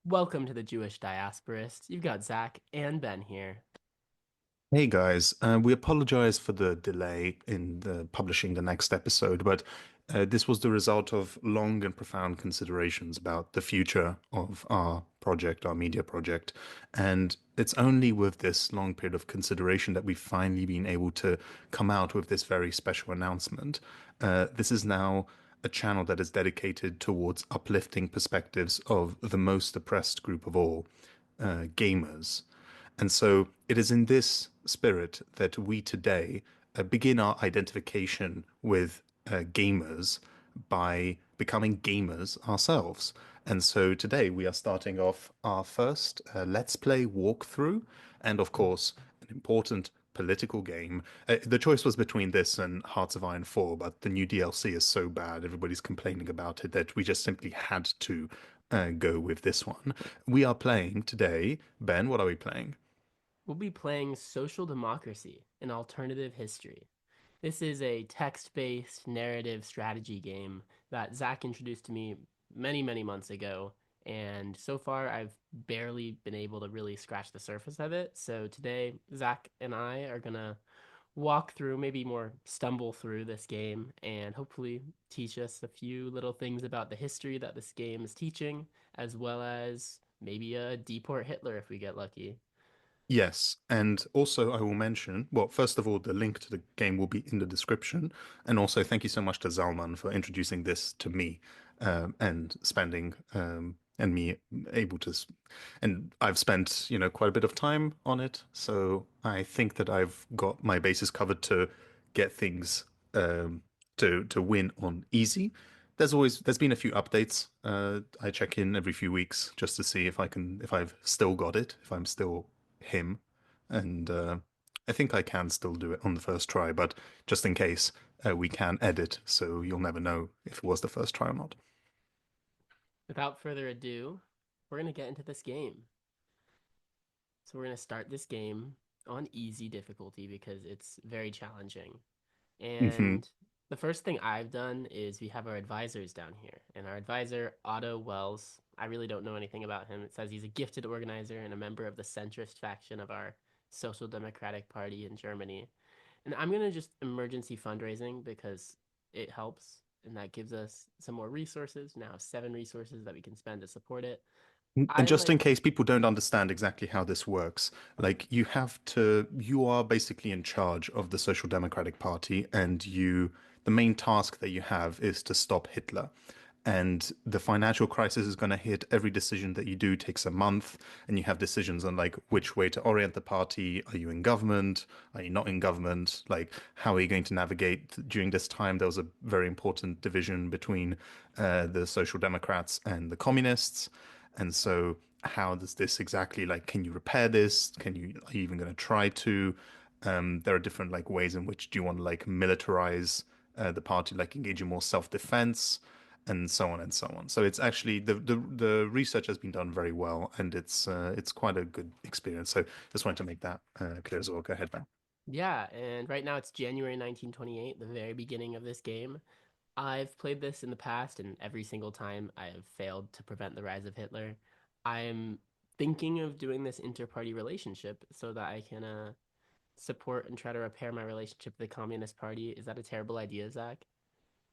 Welcome to the Jewish diasporist. You've got Zach and Ben here. Hey guys, we apologize for the delay in publishing the next episode, but this was the result of long and profound considerations about the future of our project, our media project. And it's only with this long period of consideration that we've finally been able to come out with this very special announcement. This is now a channel that is dedicated towards uplifting perspectives of the most oppressed group of all, gamers. And so it is in this spirit that we today begin our identification with gamers by becoming gamers ourselves. And so today we are starting off our first Let's Play walkthrough, and of course, an important political game. The choice was between this and Hearts of Iron 4, but the new DLC is so bad, everybody's complaining about it, that we just simply had to go with this one. We are playing today. Ben, what are we playing? We'll be playing Social Democracy, an alternative history. This is a text-based narrative strategy game that Zach introduced to me many, many months ago, and so far I've barely been able to really scratch the surface of it. So today, Zach and I are gonna walk through, maybe more stumble through this game, and hopefully teach us a few little things about the history that this game is teaching, as well as maybe deport Hitler if we get lucky. Yes, and also I will mention, well, first of all, the link to the game will be in the description. And also, thank you so much to Zalman for introducing this to me and spending and me able to, and I've spent, quite a bit of time on it. So I think that I've got my bases covered to get things to win on easy. There's been a few updates. I check in every few weeks just to see if I've still got it, if I'm still him, and I think I can still do it on the first try, but just in case, we can edit, so you'll never know if it was the first try or not. Without further ado, we're going to get into this game. So we're going to start this game on easy difficulty because it's very challenging. Hmm. And the first thing I've done is we have our advisors down here. And our advisor, Otto Wells, I really don't know anything about him. It says he's a gifted organizer and a member of the centrist faction of our Social Democratic Party in Germany. And I'm going to just emergency fundraising because it helps. And that gives us some more resources. Now, 7 resources that we can spend to support it. And I just in like, case people don't understand exactly how this works, like you are basically in charge of the Social Democratic Party, and the main task that you have is to stop Hitler. And the financial crisis is going to hit. Every decision that you do takes a month, and you have decisions on like which way to orient the party. Are you in government? Are you not in government? Like, how are you going to navigate during this time? There was a very important division between the Social Democrats and the Communists. And so, how does this exactly, like, can you repair this? Are you even going to try to? There are different like ways in which do you want to like militarize the party, like engage in more self-defense and so on and so on. So it's actually the research has been done very well, and it's quite a good experience. So just wanted to make that clear as well. Go ahead, man. yeah, and right now it's January 1928, the very beginning of this game. I've played this in the past, and every single time I have failed to prevent the rise of Hitler. I'm thinking of doing this inter-party relationship so that I can support and try to repair my relationship with the Communist Party. Is that a terrible idea, Zach?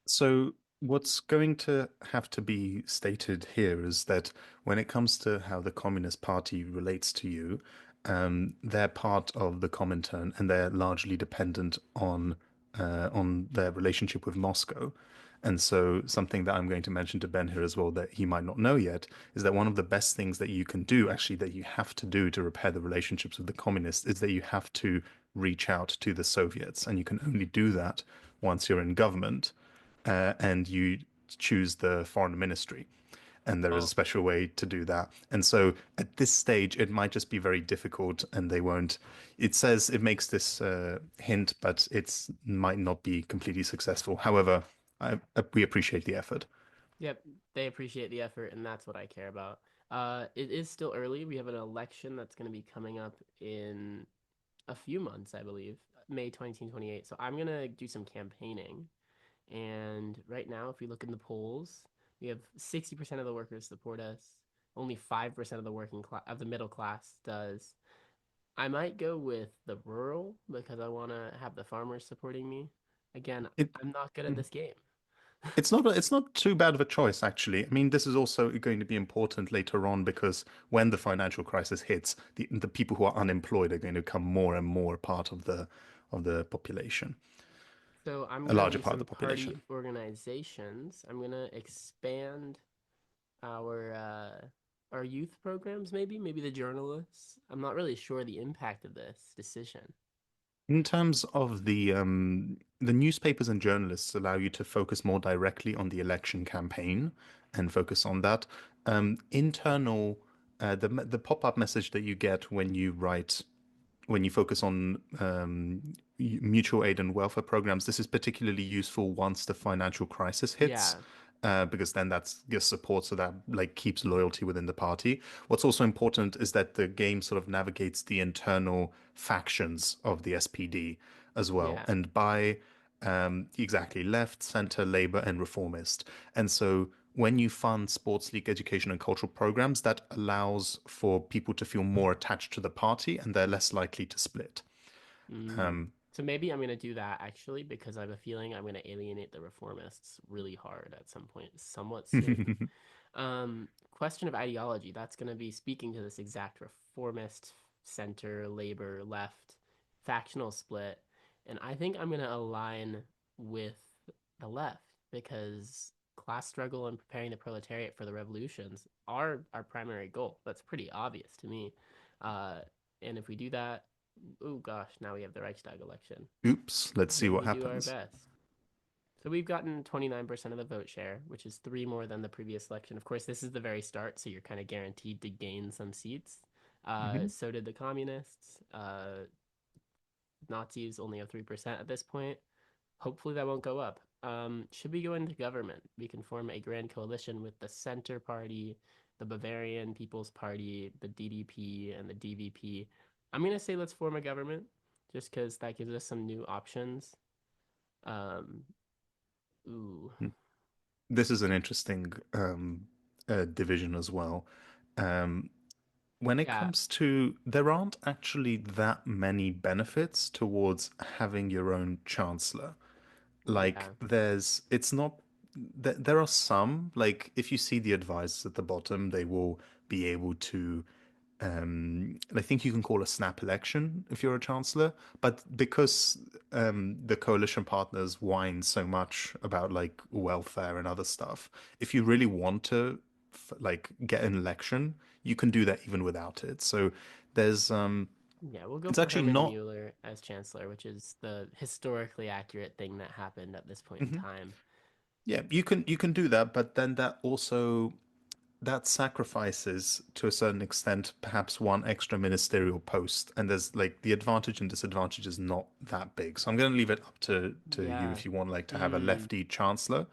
So what's going to have to be stated here is that when it comes to how the Communist Party relates to you, they're part of the Comintern and they're largely dependent on their relationship with Moscow. And so something that I'm going to mention to Ben here as well that he might not know yet is that one of the best things that you can do, actually, that you have to do to repair the relationships with the communists is that you have to reach out to the Soviets. And you can only do that once you're in government and you choose the foreign ministry. And there is a Oh, special way to do that. And so at this stage, it might just be very difficult and they won't. It says it makes this hint, but it's might not be completely successful. However, we appreciate the effort. yep. They appreciate the effort, and that's what I care about. It is still early. We have an election that's going to be coming up in a few months, I believe, May 2028. So I'm going to do some campaigning. And right now, if we look in the polls, we have 60% of the workers support us, Only 5% of the working class of the middle class does. I might go with the rural because I want to have the farmers supporting me. Again, It I'm not good at this game. it's not too bad of a choice actually. I mean, this is also going to be important later on because when the financial crisis hits, the people who are unemployed are going to become more and more part of the population, So I'm a gonna larger do part of some the party population. organizations. I'm gonna expand our our youth programs, maybe the journalists. I'm not really sure the impact of this decision. In terms of the newspapers and journalists allow you to focus more directly on the election campaign and focus on that. Internal, the pop-up message that you get when you focus on mutual aid and welfare programs, this is particularly useful once the financial crisis hits, Yeah. because then that's your support, so that like keeps loyalty within the party. What's also important is that the game sort of navigates the internal factions of the SPD as well, Yeah. and by exactly left, center, labor, and reformist. And so when you fund sports league education and cultural programs, that allows for people to feel more attached to the party and they're less likely to split. Mm. So maybe I'm gonna do that actually because I have a feeling I'm gonna alienate the reformists really hard at some point, somewhat soon. Question of ideology. That's going to be speaking to this exact reformist, center, labor, left, factional split. And I think I'm going to align with the left because class struggle and preparing the proletariat for the revolutions are our primary goal. That's pretty obvious to me. Uh, and if we do that, oh gosh, now we have the Reichstag election. Oops, let's see Then what we do our happens. best. So we've gotten 29% of the vote share, which is three more than the previous election. Of course, this is the very start, so you're kind of guaranteed to gain some seats. Mhm. So did the communists. Nazis only have 3% at this point. Hopefully, that won't go up. Should we go into government? We can form a grand coalition with the Center Party, the Bavarian People's Party, the DDP, and the DVP. I'm going to say let's form a government just because that gives us some new options. Um, ooh, This is an interesting division as well. Um, when it yeah, comes to, there aren't actually that many benefits towards having your own chancellor. Like, yeah. it's not, there are some, like, if you see the advisors at the bottom, they will be able to I think you can call a snap election if you're a chancellor, but because the coalition partners whine so much about like welfare and other stuff, if you really want to like get an election, you can do that even without it. So there's Yeah, we'll go it's for actually Herman not. Mueller as chancellor, which is the historically accurate thing that happened at this point in Mhm. time. Yeah, you can do that, but then that sacrifices to a certain extent perhaps one extra ministerial post, and there's like the advantage and disadvantage is not that big, so I'm going to leave it up to you Yeah. if you want like to have a Mm. lefty chancellor,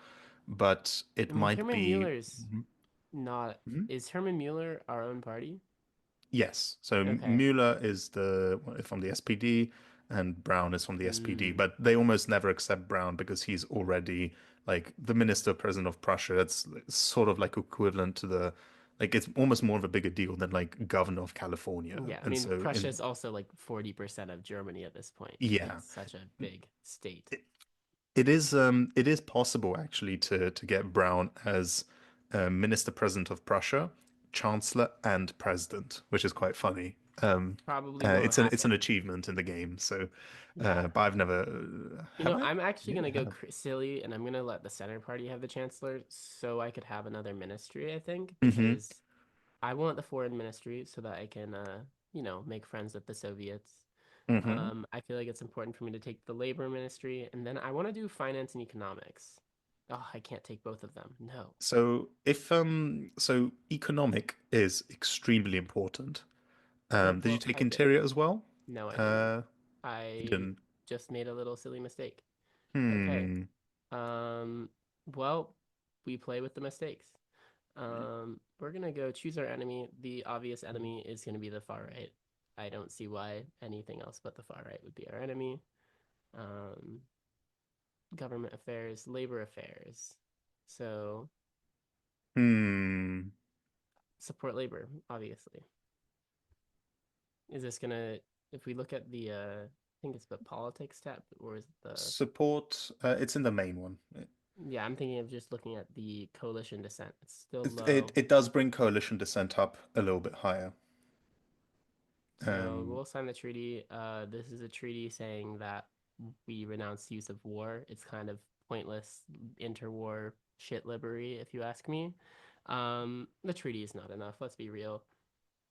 but I it mean, might Herman be. Mueller's Mhm. not. Mhm. Is Herman Mueller our own party? Yes, so Okay. Mueller is from the SPD and Brown is from the SPD, Mm. but they almost never accept Brown because he's already like the minister president of Prussia. That's sort of like equivalent to the like it's almost more of a bigger deal than like governor of California. Yeah, I And mean, so Prussia in is also like 40% of Germany at this point. yeah, It's such a big state. it is possible actually to get Brown as minister president of Prussia, chancellor and president, which is quite funny. Probably won't It's an happen. achievement in the game. So, Yeah. but I've never You have know, I? I'm actually Maybe gonna I go have. silly, and I'm gonna let the center party have the chancellor, so I could have another ministry. I think Hmm. because I want the foreign ministry so that I can, make friends with the Soviets. Hmm. I feel like it's important for me to take the labor ministry, and then I want to do finance and economics. Oh, I can't take both of them. No. So if so economic is extremely important. Okay, Did you well, take I did. interior as well? No, I didn't. Uh, you I didn't. just made a little silly mistake. Okay. Hmm. Um, well, we play with the mistakes. We're gonna go choose our enemy. The obvious enemy is gonna be the far right. I don't see why anything else but the far right would be our enemy. Um, Government affairs, labor affairs. So Hmm. support labor, obviously. Is this gonna, if we look at the, I think it's the politics tab, or is it the, Support, it's in the main one. yeah, I'm thinking of just looking at the coalition dissent. It's still It, it, low. it does bring coalition dissent up a little bit higher. So Um, we'll sign the treaty. This is a treaty saying that we renounce use of war. It's kind of pointless interwar shit livery, if you ask me. The treaty is not enough. Let's be real.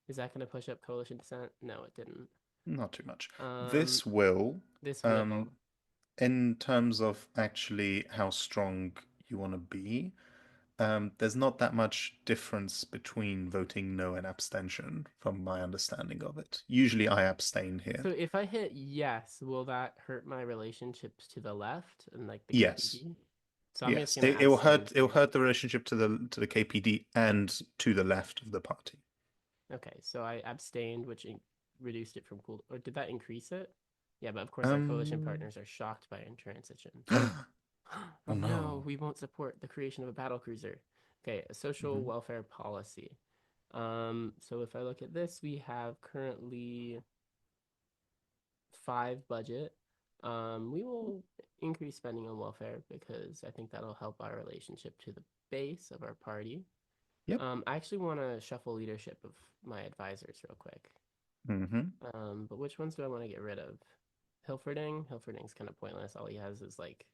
Is that going to push up coalition dissent? No, it didn't. Not too much. Um, This will, this will. um, in terms of actually how strong you want to be, there's not that much difference between voting no and abstention, from my understanding of it. Usually I abstain here. So if I hit yes, will that hurt my relationships to the left and like the Yes. KPD? So I'm just Yes. gonna It will abstain hurt, it will too. hurt the relationship to the KPD and to the left of the party. Okay, so I abstained, which reduced it from cool. Or did that increase it? Yeah, but of course our coalition Um, partners are shocked by intransition. oh Oh no, no. we won't support the creation of a battle cruiser. Okay, a social Mhm. welfare policy. So if I look at this, we have currently five budget. We will increase spending on welfare because I think that'll help our relationship to the base of our party. Yep. I actually want to shuffle leadership of my advisors real quick. Hmm. But which ones do I want to get rid of? Hilferding. Hilferding's kind of pointless. All he has is like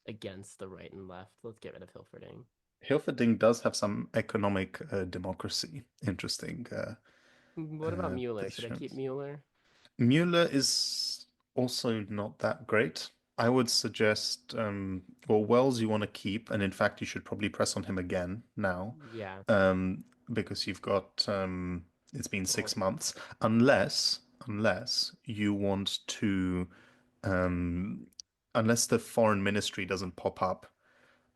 against the right and left. Let's get rid of Hilferding. Hilferding does have some economic democracy. Interesting What about Mueller? Should I keep positions. Mueller? Mueller is also not that great. I would suggest, well, Wells you want to keep, and in fact, you should probably press on him again now, Yeah. because you've got it's been Well, 6 months, unless you want to, um, unless the foreign ministry doesn't pop up.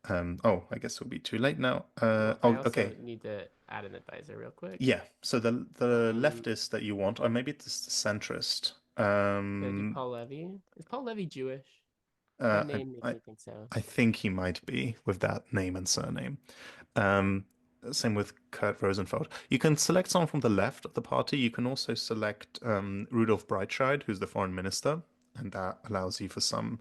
Oh, I guess it'll be too late now. well, I Oh, also okay. need to add an advisor real quick. Yeah, so the Um, leftist that you want, or maybe it's the centrist. Should I do Paul Levy? Is Paul Levy Jewish? That Uh, I, name makes I me think so. I think he might be with that name and surname. Um, Same with Kurt Rosenfeld. You can select someone from the left of the party. You can also select Rudolf Breitscheid, who's the foreign minister, and that allows you for some.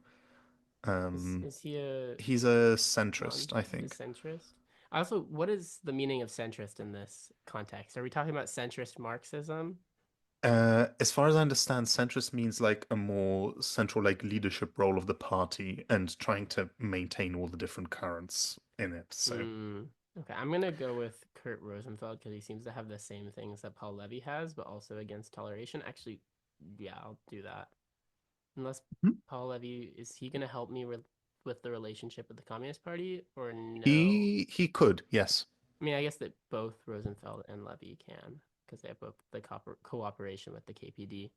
Um, Is he a he's a non? centrist, I He's a think. centrist. Also, what is the meaning of centrist in this context? Are we talking about centrist Marxism? As far as I understand, centrist means like a more central, like leadership role of the party and trying to maintain all the different currents in it. So, Hmm. Okay, I'm gonna go with Kurt Rosenfeld because he seems to have the same things that Paul Levy has, but also against toleration. Actually, yeah, I'll do that. Unless mhm. Paul Levy is he gonna help me with the relationship with the Communist Party or no? He could, yes. I mean, I guess that both Rosenfeld and Levy can because they have both the cooperation with the KPD.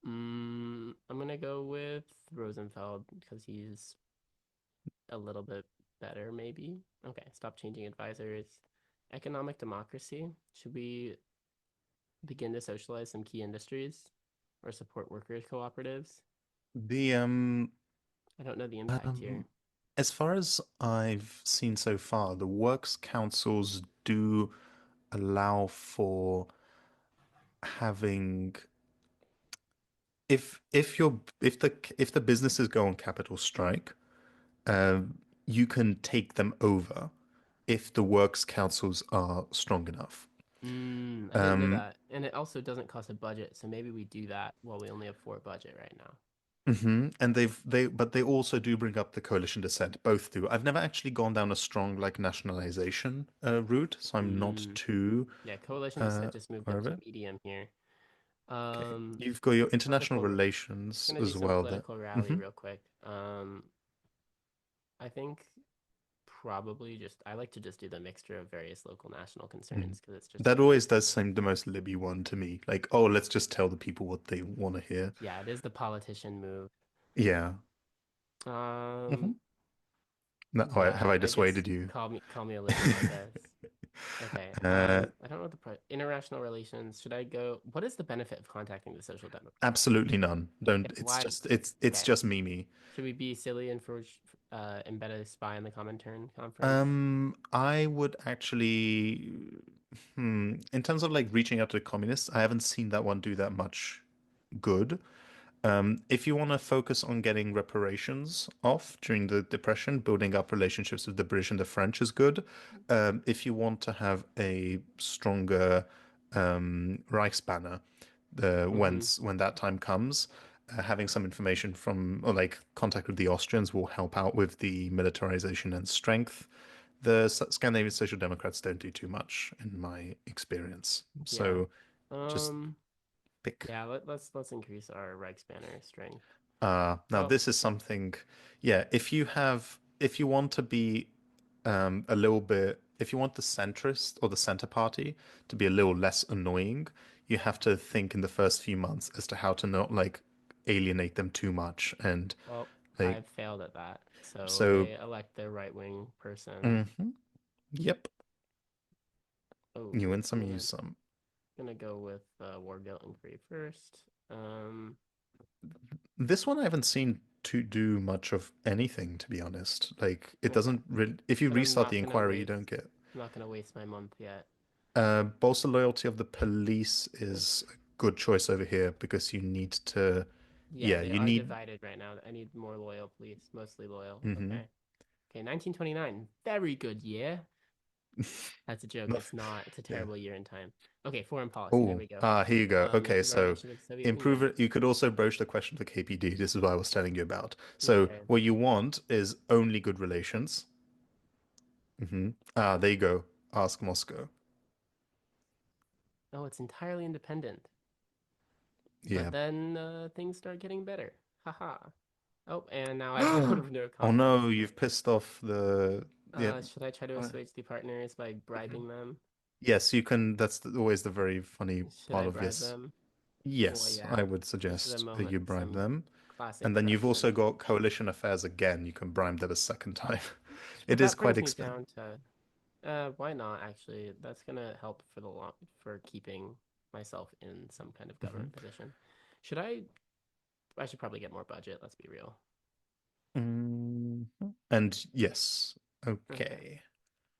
Hmm. I'm gonna go with Rosenfeld because he's a little bit better, maybe. Okay, stop changing advisors. Economic democracy. Should we begin to socialize some key industries or support workers' cooperatives? The I don't know the impact here. um as far as I've seen so far, the works councils do allow for having if the businesses go on capital strike, you can take them over if the works councils are strong enough. I didn't know Um, that. And it also doesn't cost a budget, so maybe we do that while we only have four budget right now. And but they also do bring up the coalition dissent. Both do. I've never actually gone down a strong like nationalization route, so I'm not Mm, too yeah, coalition dissent just moved aware up of to it. medium here. Okay, Um, you've got your international political. relations Gonna do as some well. That political rally hmm real quick. I think probably just I like to just do the mixture of various local national concerns because it's just That easier. always does seem the most Libby one to me. Like, oh, let's just tell the people what they want to hear. Yeah, it is the politician move. Yeah. Um, Hmm. No, oh, have yeah, I I guess dissuaded you? call me a Libby, I guess. Okay. Uh, I don't know international relations. Should I go? What is the benefit of contacting the Social Democrats? Absolutely none. Yeah, Don't. It's why? just it's Okay. just Mimi. Should we be silly and for embedded spy in the Comintern conference. I would actually, in terms of like reaching out to the communists, I haven't seen that one do that much good. If you want to focus on getting reparations off during the Depression, building up relationships with the British and the French is good. If you want to have a stronger Reichsbanner, Mm-hmm. when that time comes, having some information from or like contact with the Austrians will help out with the militarization and strength. The Scandinavian Social Democrats don't do too much, in my experience. Yeah. So just Um, pick. yeah, let's increase our Reichsbanner strength. Now Oh, this is something, yeah, if you want to be a little bit, if you want the centrist or the center party to be a little less annoying, you have to think in the first few months as to how to not like alienate them too much and well, like I've failed at that. So so. they elect their right-wing person. Mhm. Yep, Oh, you win I'm some, use some. gonna go with War Guilt and Free first. This one I haven't seen to do much of anything, to be honest. Like it Okay, doesn't really, if you but I'm restart not the gonna inquiry, you waste don't get. I'm not gonna waste my month yet. Bolster loyalty of the police is a good choice over here because you need to, Yeah, yeah, they you are need. divided right now. I need more loyal police, mostly loyal. Hmm. Okay. Okay, 1929. Very good year. That's a joke. No, It's not. It's a yeah. terrible year in time. Okay, foreign policy. There Oh, we go. here you go. Okay, so Restoration of the Soviet improve Union. it. You could also broach the question of the KPD. This is what I was telling you about. So Okay. what you want is only good relations. There you go. Ask Moscow. Oh, it's entirely independent. But Yeah. then things start getting better. Haha. Oh, and now I've voted no Oh confidence no, in it. you've pissed off the. Yeah. Should I try to uh, assuage the partners by bribing them? Yes, you can. That's always the very funny Should part I of bribe this. them? Well, Yes, I yeah. would This is a suggest moment you of bribe some them. classic And then you've also corruption. got coalition affairs again. You can bribe them a second time. But It is that quite brings me expensive. down to why not actually? That's gonna help for the long for keeping myself in some kind of Hmm. government position. Should I should probably get more budget, let's be real. And yes, Okay. okay.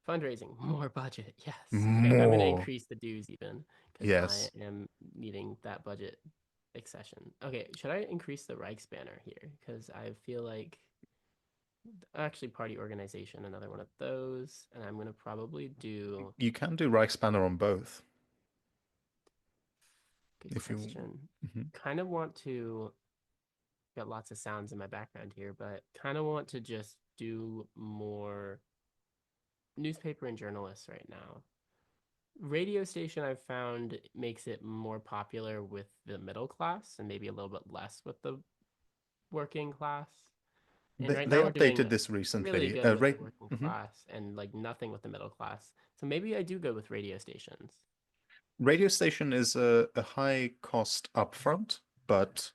Fundraising, more budget. Yes. Okay, I'm gonna More. increase the dues even because I Yes. am needing that budget accession. Okay, should I increase the Reichsbanner here? Because I feel like actually party organization, another one of those, and I'm gonna probably do You can do Reichsbanner on both good if you. question. Mhm. Kind of want to got lots of sounds in my background here, but kind of want to just do more newspaper and journalists right now. Radio station I've found makes it more popular with the middle class and maybe a little bit less with the working class. And right They now we're doing updated this really recently. good with the Right. working Mhm. class and like nothing with the middle class. So maybe I do go with radio stations. Radio station is a high cost upfront, but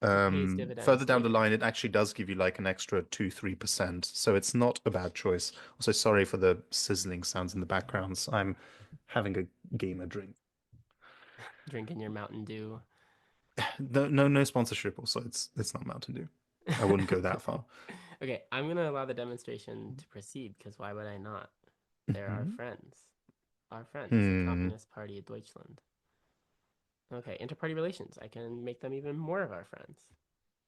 It pays further dividends down the later. line, it actually does give you like an extra 2-3%. So it's not a bad choice. Also, sorry for the sizzling sounds in the backgrounds. I'm having a gamer drink. Drinking your Mountain Dew. No, no, no sponsorship. Also, it's not Mountain Dew. I wouldn't go that far. Okay, I'm gonna allow the demonstration to proceed because why would I not? They're our Mhm. friends. Our friends, the Hmm. Communist Party of Deutschland. Okay, interparty relations. I can make them even more of our friends.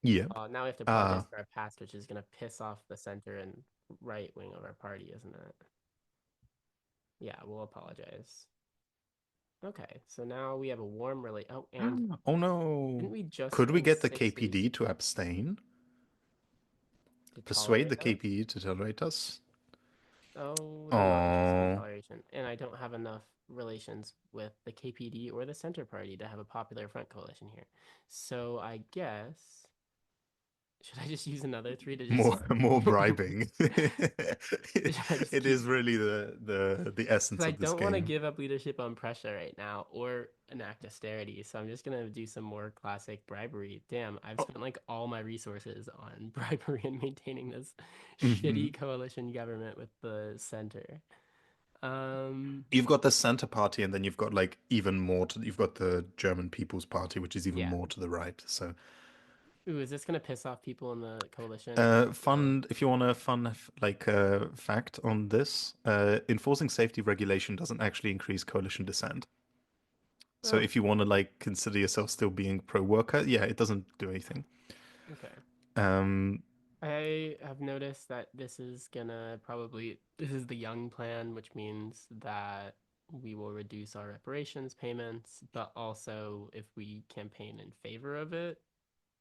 Yep. Now we have to apologize Ah, for our past, which is gonna piss off the center and right wing of our party, isn't it? Yeah, we'll apologize. Okay, so now we have a warm relate. Oh, and oh no. didn't we just Could we spend get the 6 weeks KPD to abstain? to Persuade tolerate the us? KPD to tolerate us? Oh, they're not interested in Oh. toleration. And I don't have enough relations with the KPD or the Center Party to have a popular front coalition here. So I guess, should I just use another three to just. More bribing. Should I just It keep. is really the essence Because I of this don't want to game. give up leadership on Prussia right now or enact austerity. So I'm just going to do some more classic bribery. Damn, I've Oh, spent like all my resources on bribery and maintaining this hmm. shitty coalition government with the center. Um, You've got the center party, and then you've got like even more to. You've got the German People's Party, which is even yeah. more to the right. So Ooh, is this gonna piss off people in the coalition? I hope so. Fun, if you want a fun fact on this, enforcing safety regulation doesn't actually increase coalition dissent. So Oh, if you want to like consider yourself still being pro-worker, yeah, it doesn't do anything. okay. Um, I have noticed that this is the young plan, which means that we will reduce our reparations payments, but also if we campaign in favor of it,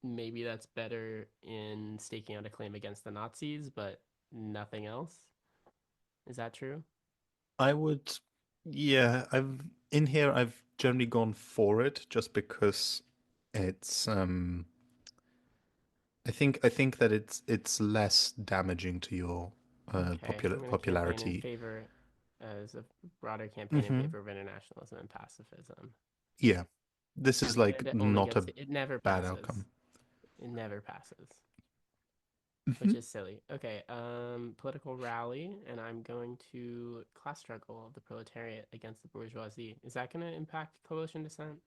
maybe that's better in staking out a claim against the Nazis, but nothing else. Is that true? I would, yeah, I've in here I've generally gone for it just because it's I think that it's less damaging to your Okay, so I'm going to campaign in popularity. favor as a broader campaign in Hmm. favor of internationalism and pacifism. Yeah, this is like And it only not gets a it never bad passes. outcome. It never passes, which Hmm. is silly. Okay, political rally, and I'm going to class struggle of the proletariat against the bourgeoisie. Is that going to impact coalition dissent?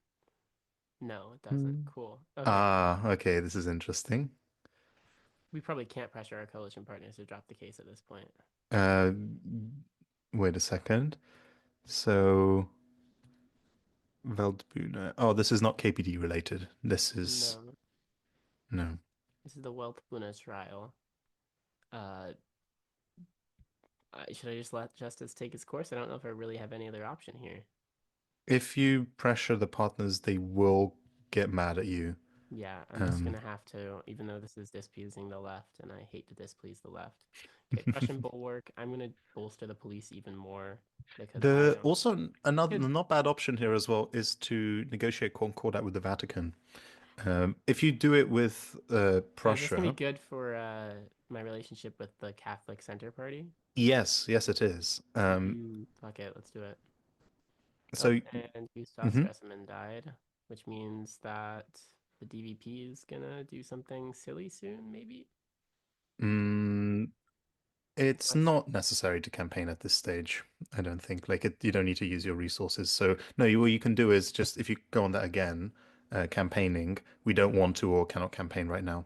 No, it doesn't. Cool. Okay. Ah, okay, this is interesting. We probably can't pressure our coalition partners to drop the case at this point. Uh, wait a second. So Veldbühne. Oh, this is not KPD related. This is No, no. this is the Weltbuna trial. Uh, should I just let justice take its course? I don't know if I really have any other option here. If you pressure the partners, they will get mad at you. Yeah, I'm just Um, gonna have to, even though this is displeasing the left, and I hate to displease the left. Okay, Prussian bulwark. I'm gonna bolster the police even more because I the don't. also another Good. not bad option here as well is to negotiate concordat with the Vatican. If you do it with Is this gonna be Prussia, good for my relationship with the Catholic Center Party? yes, yes, it is. Fuck it, let's do it. Oh, So and Gustav mhm. Stresemann died, which means that the DVP is gonna do something silly soon, maybe? Mm, it's Unless not necessary to campaign at this stage. I don't think like you don't need to use your resources. So no, what you can do is just if you go on that again, campaigning. We don't want to or cannot campaign right now.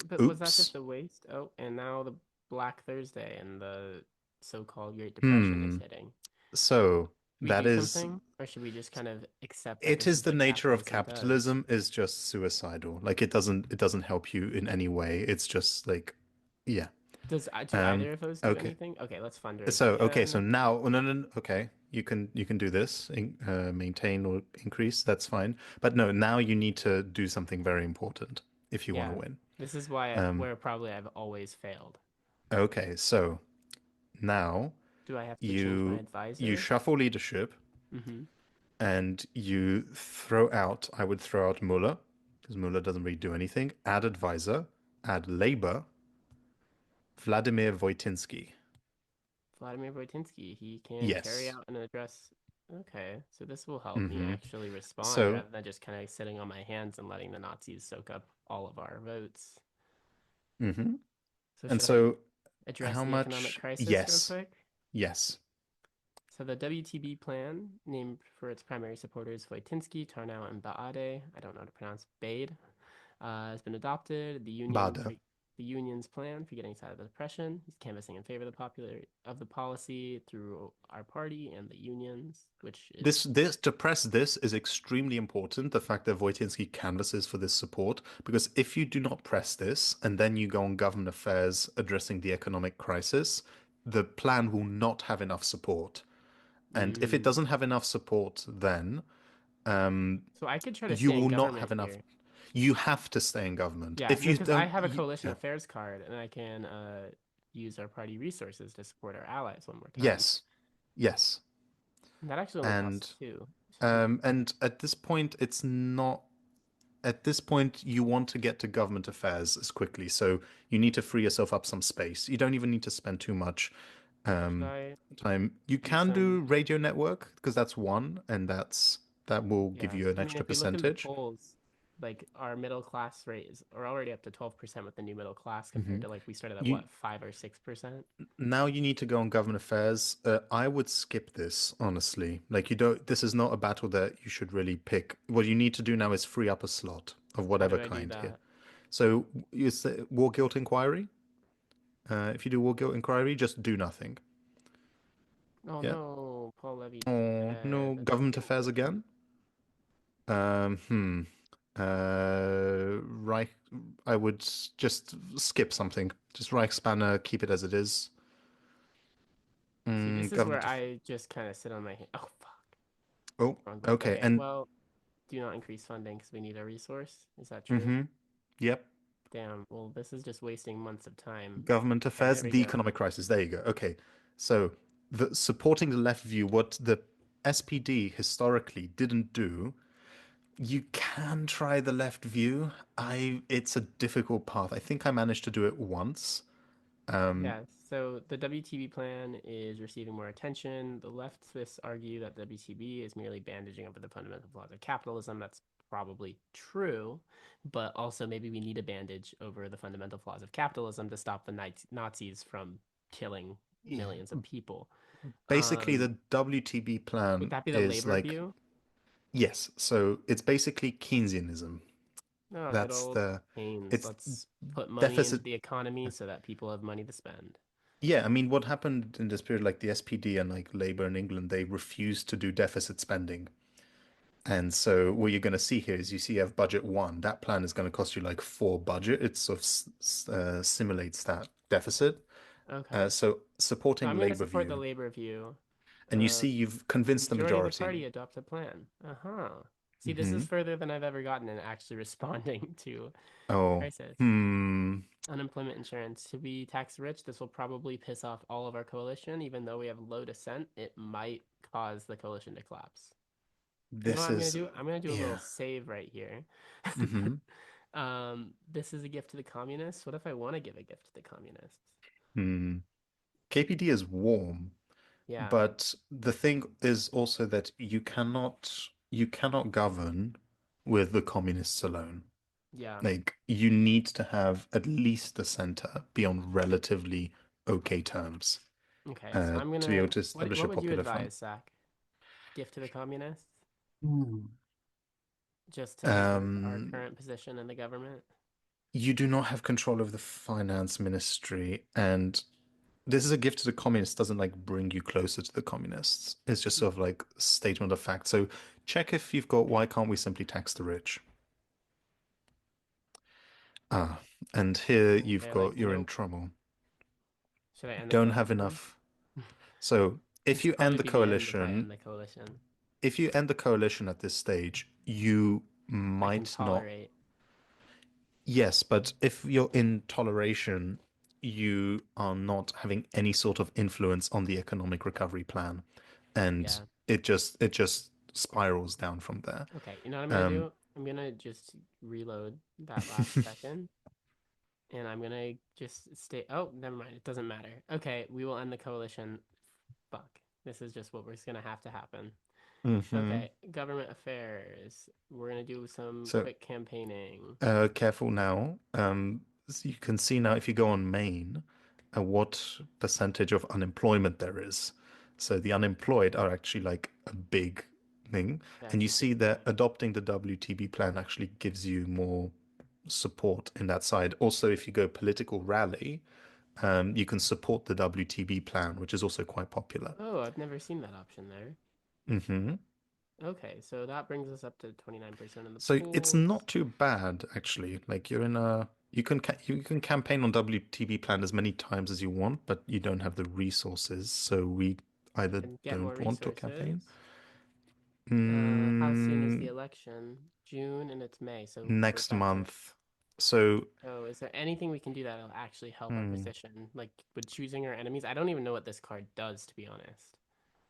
But was that Oops. just a waste? Oh, and now the Black Thursday and the so-called Great Depression is Hmm. hitting. So Should we that do is something, or should we just kind of accept that it this is is the what nature of capitalism does? capitalism is just suicidal. Like it doesn't help you in any way. It's just like yeah. Do either of those do Okay. anything? Okay, let's fundraise So again. now oh, no, no, no, okay. You can do this, maintain or increase, that's fine. But no, now you need to do something very important if you want to Yeah, win. this is why Um, where probably I've always failed. okay, so now Do I have to change my you advisor? shuffle leadership Mm-hmm. and you throw out, I would throw out Mueller, because Mueller doesn't really do anything. Add advisor, add labor, Vladimir Voitinsky. Vladimir Voitinsky, he can carry Yes. out and address. Okay, so this will help me Mm-hmm. actually respond So, rather than just kind of sitting on my hands and letting the Nazis soak up all of our votes. mm-hmm. So And should I so address how the economic much? crisis real Yes. quick? Yes. So the WTB plan, named for its primary supporters Voitinsky, Tarnow, and Baade, I don't know how to pronounce Bade, has been adopted. Bada. The union's plan for getting out of the depression. He's canvassing in favor of the policy through our party and the unions, which This is this to press this is extremely important, the fact that Wojtyński canvasses for this support, because if you do not press this and then you go on government affairs addressing the economic crisis, the plan will not have enough support. And if it mm. doesn't have enough support, then So I could try to you stay in will not have government enough. here. You have to stay in government. Yeah, If no, you because I don't, have a coalition yeah. affairs card and I can use our party resources to support our allies one more time. Yes, yes. And that actually only costs And two. So and at this point, it's not at this point, you want to get to government affairs as quickly, so you need to free yourself up some space. You don't even need to spend too much should um, I time. You do can do some? radio network because that's one, and that will give Yeah, you an I mean, extra if we look in the percentage. polls, like our middle class rate is are already up to 12% with the new middle class compared Hmm. to like we started at You what 5 or 6%. now you need to go on government affairs. I would skip this honestly. Like you don't. This is not a battle that you should really pick. What you need to do now is free up a slot. of How whatever do I do kind here. that? So you say war guilt inquiry. If you do war guilt inquiry, just do nothing. Oh Yeah. no, Paul Levy Oh, no, that's government too affairs important. again. Hmm. Reich, I would just skip something. Just Reich spanner, keep it as it is. See, this is where Government. I just kind of sit on my hand. Oh, fuck. Oh, Wrong button. okay. Okay, And well, do not increase funding because we need a resource. Is that true? mm-hmm. Yep. Damn, well, this is just wasting months of time. Government Okay, affairs, there we the go. economic crisis. There you go. Okay. So the supporting the left view, what the SPD historically didn't do, you can try the left view. It's a difficult path. I think I managed to do it once. Um, Yeah, so the WTB plan is receiving more attention. The leftists argue that WTB is merely bandaging over the fundamental flaws of capitalism. That's probably true, but also maybe we need a bandage over the fundamental flaws of capitalism to stop the Nazis from killing yeah. millions of people. Basically, Um, the WTB would plan that be the is labor like, view? yes, so it's basically Keynesianism. Oh, good That's old the, Haynes. it's Let's put money into deficit. the economy so that people have money to spend. Yeah, I mean, what happened in this period, like the SPD and like Labour in England, they refused to do deficit spending. And so what you're going to see here is you have budget one. That plan is going to cost you like four budget. It sort of simulates that deficit. Okay. So So supporting I'm going to Labour support the view, labor view. and you see you've convinced the Majority of the majority. party adopt a plan. Uh-huh. See, this is Hmm. further than I've ever gotten in actually responding to the Oh, crisis. hmm. Unemployment insurance. To be tax rich, this will probably piss off all of our coalition. Even though we have low dissent, it might cause the coalition to collapse. You know what This I'm gonna is, do? I'm gonna do a little yeah. save right here. Hmm. This is a gift to the communists. What if I want to give a gift to the communists? Hmm. KPD is warm. Yeah, But the thing is also that you cannot govern with the communists alone. yeah. Like you need to have at least the center be on relatively okay terms Okay, so I'm to be able gonna. to What establish a what would you popular front. advise, Zach? Gift to the communists? Hmm. Just to hurt our Um, current position in the government? you do not have control over the finance ministry, and this is a gift to the communists doesn't like bring you closer to the communists. It's just sort of like a statement of fact. So check if you've got why can't we simply tax the rich? Ah, and here you've Okay, like, got you're in nope. trouble. Should I end the Don't have coalition? enough. So This would probably be the end if I end the coalition. if you end the coalition at this stage, you I can might not. tolerate. Yes, but if you're in toleration, you are not having any sort of influence on the economic recovery plan, and Yeah. it just spirals down from there. Okay, you know what I'm gonna Um, do? I'm gonna just reload that last second. And I'm gonna just stay. Oh, never mind. It doesn't matter. Okay, we will end the coalition. Fuck. This is just what was gonna have to happen. mhm. Okay, government affairs. We're gonna do some So quick campaigning. Careful now. So you can see now if you go on Maine, what percentage of unemployment there is. So the unemployed are actually like a big thing. And you Actually, see take that that. adopting the WTB plan actually gives you more support in that side. Also, if you go political rally, you can support the WTB plan, which is also quite popular. Oh, I've never seen that option there. Hmm. Okay, so that brings us up to 29% in the So it's polls. not too bad actually. Like you're in a you can campaign on WTB plan as many times as you want, but you don't have the resources. So we either And get more don't want to campaign. resources. How soon is the Mm, election? June and it's May, so we're next about to. month. So Oh, is there anything we can do that'll actually help our hmm, position? Like with choosing our enemies? I don't even know what this card does, to be honest.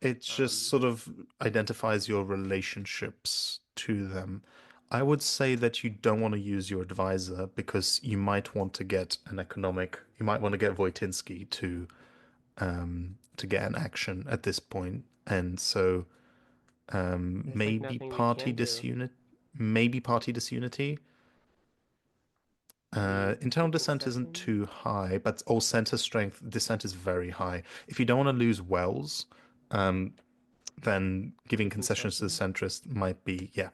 it just Um, sort of identifies your relationships to them. I would say that you don't want to use your advisor because you might want to get an economic, you might want to get Wojtinski to get an action at this point, and so there's like nothing we can do. maybe party disunity. I mean, Internal take dissent isn't concessions. too high, but all center strength dissent is very high. If you don't want to lose Wells, um, then giving Take concessions to the concessions. centrist might be, yeah,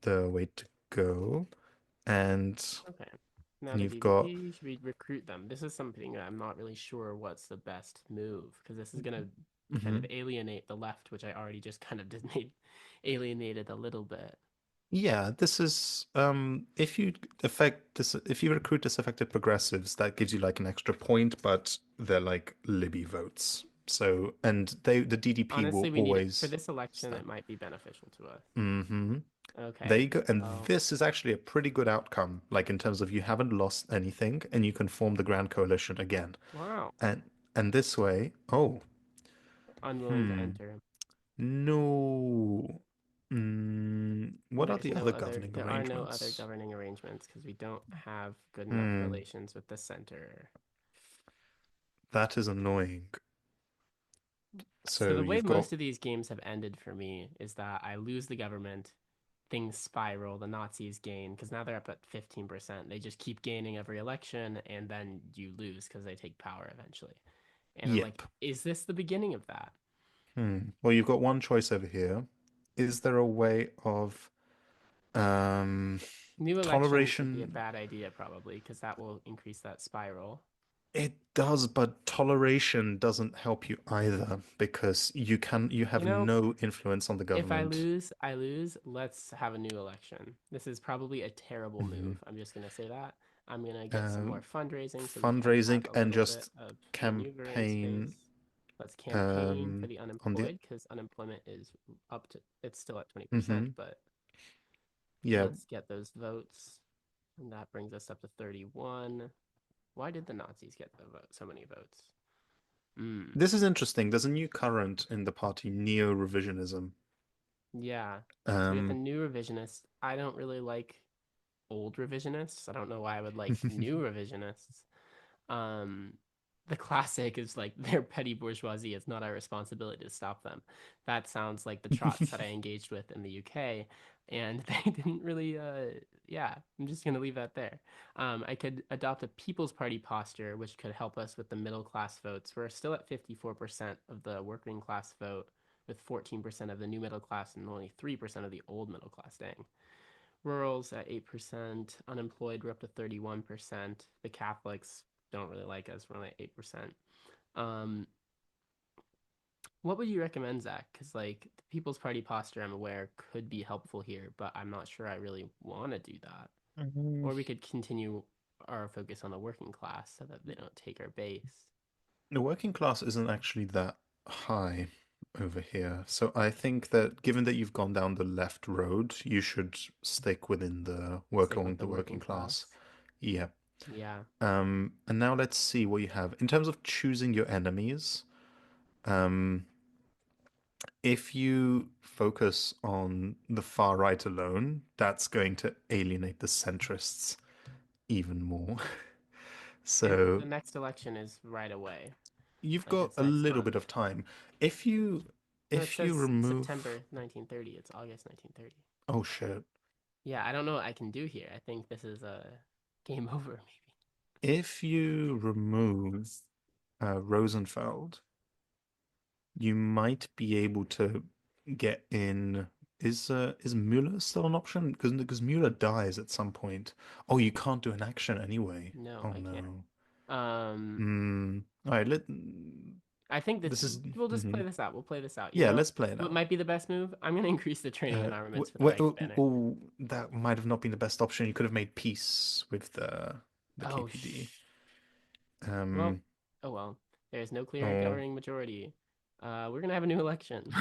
the way to go. And Okay. Now and to you've got DDP, should we recruit them? This is something that I'm not really sure what's the best move because this is gonna kind of mhm. alienate the left, which I already just kind of did alienated a little bit. Yeah, this is if you affect this if you recruit disaffected progressives, that gives you like an extra point, but they're like Libby votes. So and the DDP Honestly, will we need it for always this election. stand. It might be beneficial to us. Hmm. There Okay, you go. And well, this is actually a pretty good outcome, like in terms of you haven't lost anything and you can form the Grand Coalition again. wow. And and this way, oh, Unwilling to hmm, enter. no. What are There's the no other other. governing There are no other arrangements? governing arrangements because we don't have good enough Hmm, relations with the center. that is annoying. So So the way you've got, most of these games have ended for me is that I lose the government, things spiral, the Nazis gain because now they're up at 15%. They just keep gaining every election, and then you lose because they take power eventually. And I'm like, yep. is this the beginning of that? Well, you've got one choice over here. Is there a way of um New elections would be a toleration? bad idea probably because that will increase that spiral. It does, but toleration doesn't help you either because you You have know, no influence on the if I government. lose, I lose. Let's have a new election. This is probably a terrible Mhm. move. I'm just gonna say that. I'm gonna get some more Um, fundraising so we can have fundraising a and little bit just of maneuvering campaign space. Let's campaign for the on the unemployed because unemployment is up to it's still at 20%, hmm but yeah. let's get those votes. And that brings us up to 31. Why did the Nazis get the vote? So many votes. Hmm. This is interesting. There's a new current in the party, neo-revisionism. Yeah. So we have the Um, new revisionists. I don't really like old revisionists. I don't know why I would like new revisionists. Um, the classic is like they're petty bourgeoisie. It's not our responsibility to stop them. That sounds like the trots that I engaged with in the UK, and they didn't really. Yeah, I'm just gonna leave that there. I could adopt a People's Party posture, which could help us with the middle class votes. We're still at 54% of the working class vote, with 14% of the new middle class and only 3% of the old middle class. Dang. Rural's at 8%. Unemployed, we're up to 31%. The Catholics don't really like us. We're only at 8%. Um, what would you recommend, Zach? Because, like, the People's Party posture, I'm aware, could be helpful here, but I'm not sure I really want to do that. Mm, Or we could continue our focus on the working class so that they don't take our base. the working class isn't actually that high over here. So I think that given that you've gone down the left road, you should stick within the work Stick with along the the working working class. class. Yeah. Yeah. And now let's see what you have. In terms of choosing your enemies, um, if you focus on the far right alone, that's going to alienate the centrists even more. And So the next election is right away. you've Like, got it's a next little month. bit of time. If you No, it if you says remove September 1930. It's August 1930. oh shit. Yeah, I don't know what I can do here. I think this is a game over, maybe. If you remove Rosenfeld, you might be able to get in. Is Mueller still an option? Because Mueller dies at some point. Oh, you can't do an action anyway. No, Oh I can't. no. Um, All right. I think this This is. we'll just play Mhm. this out. We'll play this out. You Yeah. know Let's play it what out. might be the best move? I'm gonna increase the training and armaments for the Oh, Reichsbanner. oh, that might have not been the best option. You could have made peace with the Oh, KPD. well, Um. oh well. There's no clear Oh. governing majority. We're gonna have a new election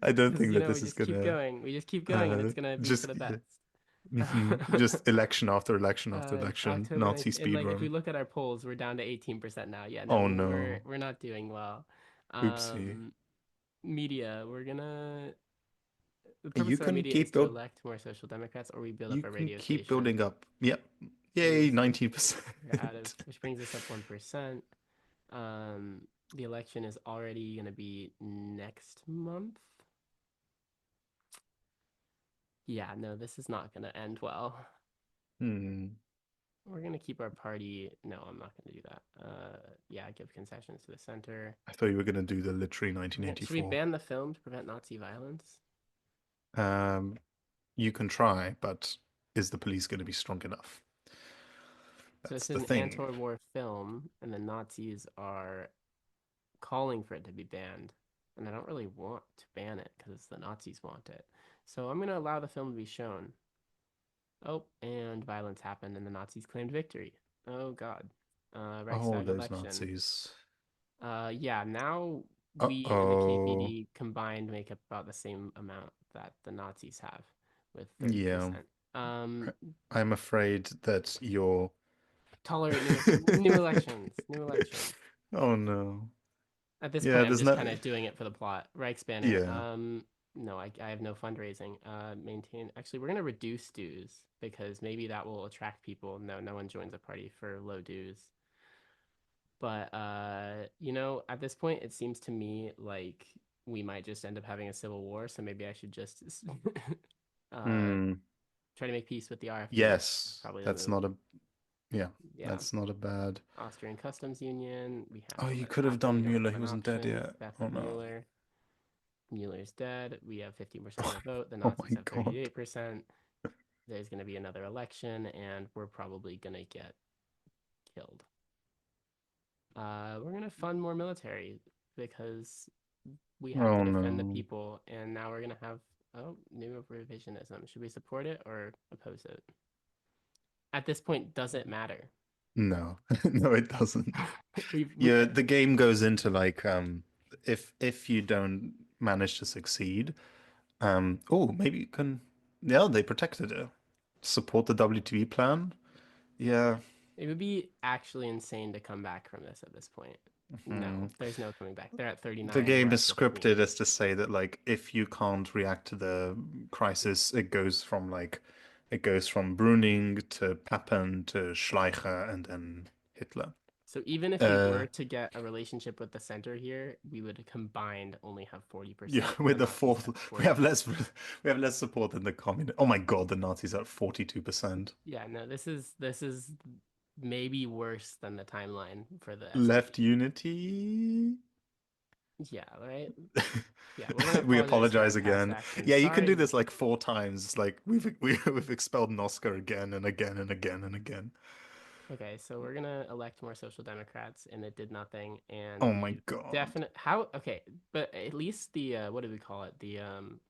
I don't because think you that know we this is just keep gonna going. We just keep going, and it's gonna be for just the best. just election after election after election, October Nazi 19th, and speed like if we run. look at our polls, we're down to 18% now. Yeah, no, Oh we're no. we're not doing well. Oopsie. Um, Media, we're gonna the You purpose of our can media is keep to build elect more social democrats, or we build you up a can radio keep station. building up. Yep. We Yay, we're out of 19%. which brings us up 1%. Um, the election is already gonna be next month. Yeah, no, this is not gonna end well. Hmm. We're gonna keep our party. No, I'm not gonna do that. Yeah, give concessions to the center. I thought you were gonna do the literary Should we 1984. ban the film to prevent Nazi violence? Um You can try, but is the police going to be strong enough? So That's this is the an thing. anti-war film, and the Nazis are calling for it to be banned. And I don't really want to ban it because the Nazis want it. So I'm going to allow the film to be shown. Oh, and violence happened, and the Nazis claimed victory. Oh, God. Oh, Reichstag those election. Nazis. Yeah, now we and the Uh-oh. KPD combined make up about the same amount that the Nazis have with Yeah. 30%. Um, I'm afraid that you're Tolerate new elections, new elections. Oh no. At this Yeah, point, I'm there's just no kind of doing it for the plot. Reichsbanner. yeah. No, I have no fundraising. Maintain. Actually, we're gonna reduce dues because maybe that will attract people. No, no one joins a party for low dues. But at this point, it seems to me like we might just end up having a civil war. So maybe I should just uh Hmm. try to make peace with the RFD. Yes. Probably the That's move. not a yeah. Yeah. That's not a bad. Austrian Customs Union. We have Oh, to you let it could have happen. We done don't Mueller. have He an wasn't dead option. yet. Oh Bethlen no. Mueller. Mueller's dead. We have 15% of the vote. The Oh Nazis my have God. 38%. There's going to be another election, and we're probably going to get killed. We're going to fund more military because we have to Oh defend the no. people, and now we're going to have new revisionism. Should we support it or oppose it? At this point, does it matter? No. No, it doesn't. We Yeah, can't. the game goes into like if you don't manage to succeed, oh, maybe you can yeah, they protected it. Support the WTV plan? Yeah. It would be actually insane to come back from this at this point. Hmm. No, there's no coming back. They're at The 39. We're game is at scripted 15. as to say that like if you can't react to the crisis, it goes from Bruning to Papen to Schleicher and then Hitler. So even if we Uh were to get a relationship with the center here, we would combined only have yeah, 40%, and the with the Nazis fourth have we have less support than the communist. Oh my God, the Nazis are at 42%. Yeah, no, this is maybe worse than the timeline for the Left SFP. Unity. Yeah, right? Yeah, we're gonna We apologize for our apologize past again. actions. Yeah, you can do Sorry. this like 4 times. It's like we've expelled Noska again and again and again and again. Okay, so we're gonna elect more social democrats, and it did nothing. And Oh my we God. definitely how okay, but at least the what do we call it? The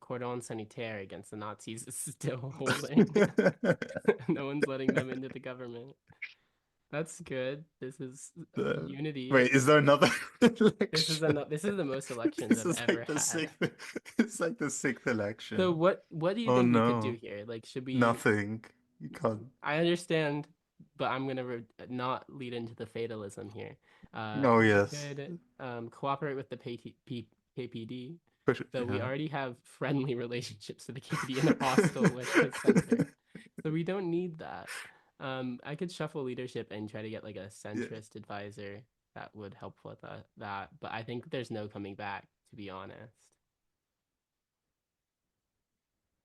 cordon sanitaire against the Nazis is still holding. No one's letting them into the government. That's good. This is The unity. Wait, is there another This is election? this is the most elections This I've is ever like the had. sixth. It's like the sixth So election. what do you Oh think we could do no, here? Like, should we? nothing. You can't. I understand, but I'm gonna not lead into the fatalism here. Oh We yes. could cooperate with the KPD, though we Yeah. already have friendly relationships with the KPD and hostile with the center, so we don't need that. I could shuffle leadership and try to get like a Yeah. centrist advisor that would help with that, but I think there's no coming back, to be honest.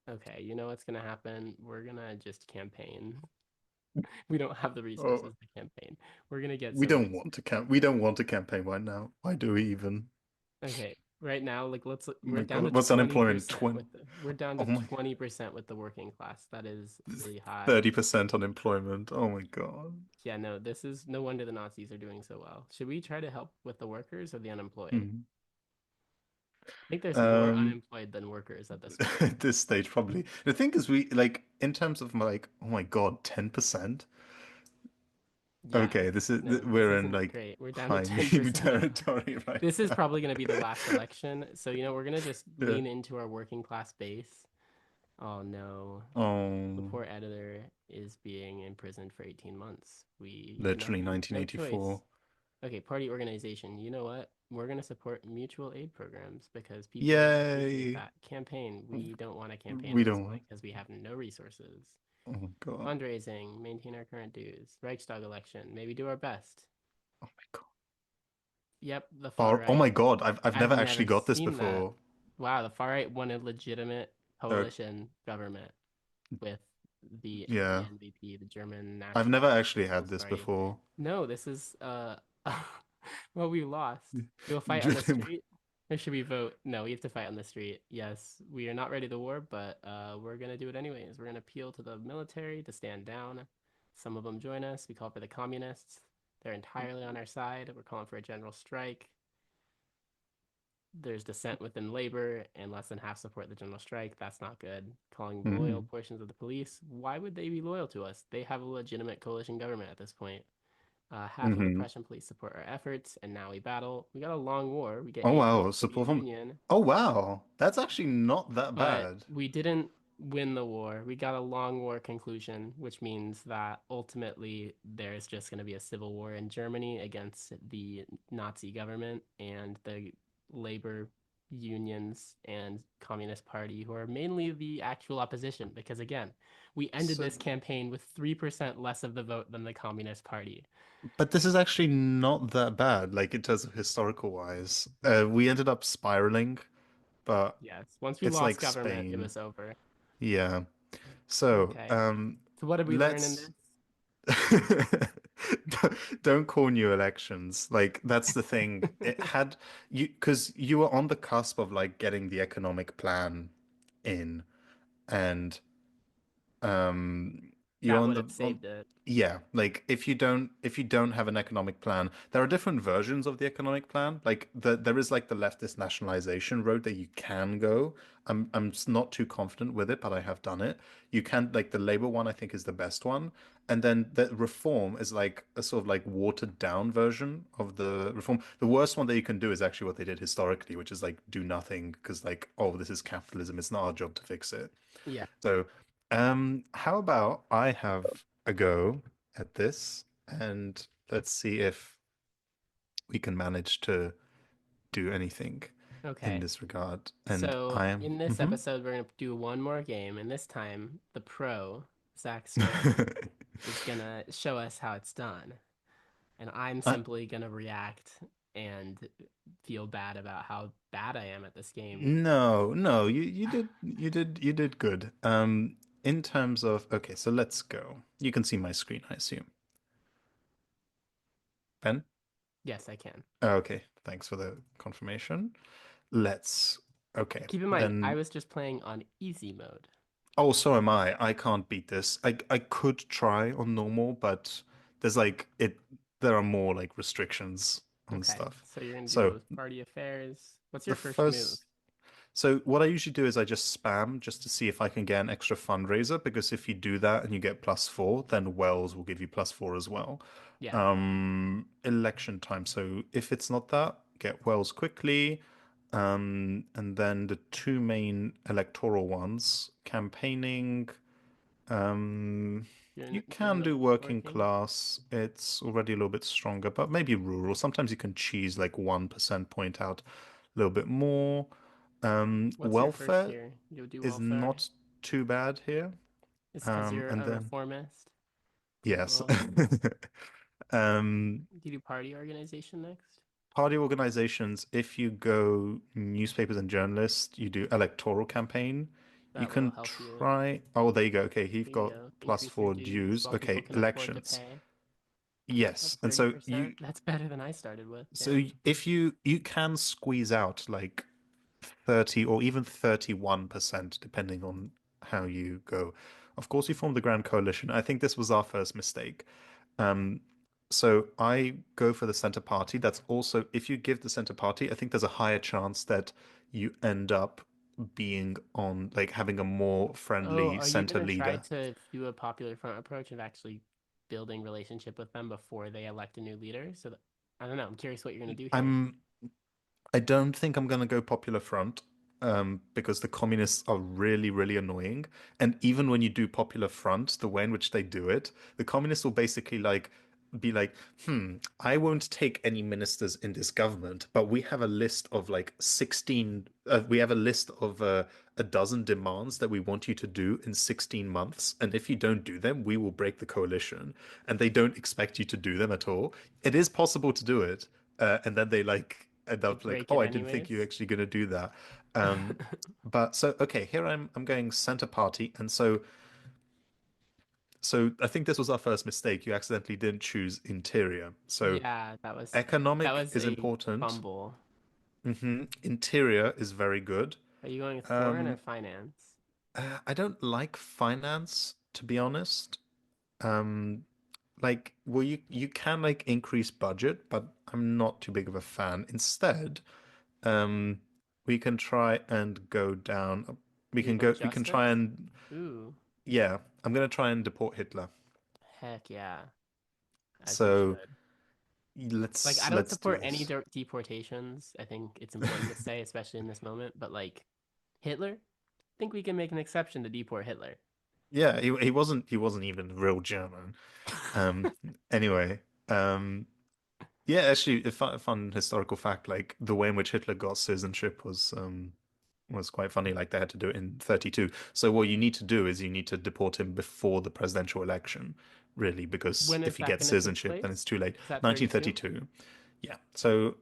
Okay, you know what's gonna happen? We're gonna just campaign. We don't have the Oh, resources to campaign. We're gonna get we some don't resources. want to camp. We don't want to campaign right now. Why do we even? Okay, right now, like Oh we're my down to God, what's twenty unemployment? percent 20. with the we're down to Oh my, 20% with the working class. That is really high. 30% unemployment. Oh my God. Yeah, no, this is no wonder the Nazis are doing so well. Should we try to help with the workers or the unemployed? Hmm. I think there's more Um, unemployed than workers at this point. at this stage, probably. The thing is, we like in terms of like, oh my God, 10%. Yeah, Okay, no, this we're in isn't like great. We're down to high meme 10%. territory right This is now. probably going to be the last election. So, we're going to just Yeah. lean into our working class base. Oh no. The Oh, poor editor is being imprisoned for 18 months. We literally have no choice. 1984. Okay, party organization. You know what? We're going to support mutual aid programs because people really appreciate Yay! that. Campaign. We don't want to campaign We at this don't. point because we have no resources. Oh my God. Fundraising, maintain our current dues. Reichstag election. Maybe do our best. Oh my God. Yep, the far Oh my right. God. I've I've never actually never got this seen that. before. Wow, the far right won a legitimate Uh, coalition government with the yeah. NVP, the German I've never National actually had People's this Party. before. No, this is well, we lost. We'll fight on the street. Or should we vote? No, we have to fight on the street. Yes, we are not ready to war, but we're gonna do it anyways. We're gonna appeal to the military to stand down. Some of them join us. We call for the communists. They're entirely on our side. We're calling for a general strike. There's dissent within labor, and less than half support the general strike. That's not good. Calling loyal Hmm. portions of the police. Why would they be loyal to us? They have a legitimate coalition government at this point. Half of the Hmm. Prussian police support our efforts, and now we battle. We got a long war. We get Oh 8 points wow, for the support from. Union, Oh wow, that's actually not that but bad. we didn't win the war. We got a long war conclusion, which means that ultimately there's just going to be a civil war in Germany against the Nazi government and the labor unions and Communist Party, who are mainly the actual opposition. Because again, we ended So, this campaign with 3% less of the vote than the Communist Party. but this is actually not that bad, like in terms of historical wise. We ended up spiraling, but Yes, once we it's like lost government, it Spain. was over. Yeah. So, Okay, so what did we learn in let's this? don't call new elections. Like that's the thing. It had you because you were on the cusp of like getting the economic plan in, and um you're That on would the have on saved it. yeah, like if you don't have an economic plan, there are different versions of the economic plan. Like there is like the leftist nationalization road that you can go. I'm not too confident with it, but I have done it. You can like the Labour one I think is the best one. And then the reform is like a sort of like watered down version of the reform. The worst one that you can do is actually what they did historically, which is like do nothing because like, oh, this is capitalism. It's not our job to fix it. Yeah. So, how about I have a go at this and let's see if we can manage to do anything in Okay. this regard. And So I am. in this Mhm. episode, we're gonna do one more game, and this time the pro, Zach Smith, is gonna show us how it's done, and I'm I, simply gonna react and feel bad about how bad I am at this game. no, no, you did good. In terms of okay, so let's go. You can see my screen, I assume. Ben? Yes, I can. Okay, thanks for the confirmation. Let's okay, Keep in mind, I then was just playing on easy mode. oh, so am I. I can't beat this. I could try on normal, but there's like it there are more like restrictions on Okay, stuff. so you're gonna So do party affairs. What's the your first move? first so what I usually do is I just spam just to see if I can get an extra fundraiser because if you do that and you get +4, then Wells will give you +4 as well. Yeah, Election time. So if it's not that, get Wells quickly. And then the two main electoral ones, campaigning. Um, you're you doing can the do working working. class. It's already a little bit stronger, but maybe rural. Sometimes you can cheese like 1% point out a little bit more. What's your first Welfare tier? You'll do is welfare. not too bad here. It's because you're And a then reformist. yes. Well, Um, do you do party organization next? party organizations, if you go newspapers and journalists, you do electoral campaign. You That will can help you. try. Oh, there you go. Okay, you've There you got go. plus Increase your four dues dues. while people Okay, can afford to elections. pay. That's Yes, and so 30%. That's better than I started with. so Damn. if you can squeeze out like 30 or even 31%, depending on how you go. Of course, we formed the Grand Coalition. I think this was our first mistake. Um, so I go for the center party. That's also, if you give the center party, I think there's a higher chance that you end up being on, like having a more Oh, friendly are you center gonna try leader. to do a popular front approach of actually building relationship with them before they elect a new leader? So that I don't know. I'm curious what you're gonna do here. I'm I don't think I'm going to go Popular Front because the communists are really, really annoying. And even when you do Popular Front, the way in which they do it, the communists will basically like be like, I won't take any ministers in this government, but we have a list of like 16, we have a list of a dozen demands that we want you to do in 16 months. And if you don't do them, we will break the coalition. And they don't expect you to do them at all. It is possible to do it. And then they like end They up like, break oh, it I didn't think you were anyways. actually going to do that. But so okay, here I'm going center party, and so I think this was our first mistake. You accidentally didn't choose interior. So Yeah, that economic was is a important. fumble. Interior is very good. Are you going with foreign or Um, finance? I don't like finance, to be honest. Um, like, well, you can like increase budget, but I'm not too big of a fan. Instead, um, we can try and go down. Legal We can try justice? and Ooh, yeah, I'm gonna try and deport Hitler. heck yeah, as you So should. Like, I don't let's do support any this. deportations. I think it's important to say, especially in this moment. But like Hitler, I think we can make an exception to deport Hitler. Yeah, he wasn't even real German. Um, anyway, um, yeah, actually, a fun historical fact, like the way in which Hitler got citizenship was quite funny. Like they had to do it in 32. So what you need to do is you need to deport him before the presidential election, really, because When is if he that gets going to take citizenship, then place? it's too late. Is that 32? 1932. Yeah. So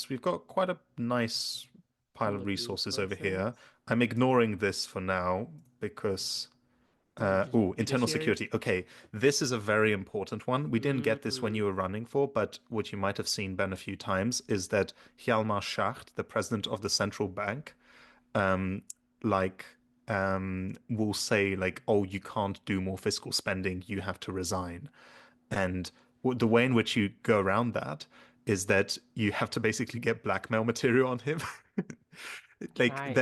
we've got quite a nice pile Pull of a few resources over places. here. I'm ignoring this for now because Oh, internal judiciary. security. Okay, this is a very important one. We didn't get this when Mm, you were running for, but what you might have seen, Ben, a few times is that Hjalmar Schacht, the president of the central bank, um, like, will say like, "Oh, you can't do more fiscal spending. You have to resign." And the way in which you go around that is that you have to basically get blackmail material on him. Like, nice.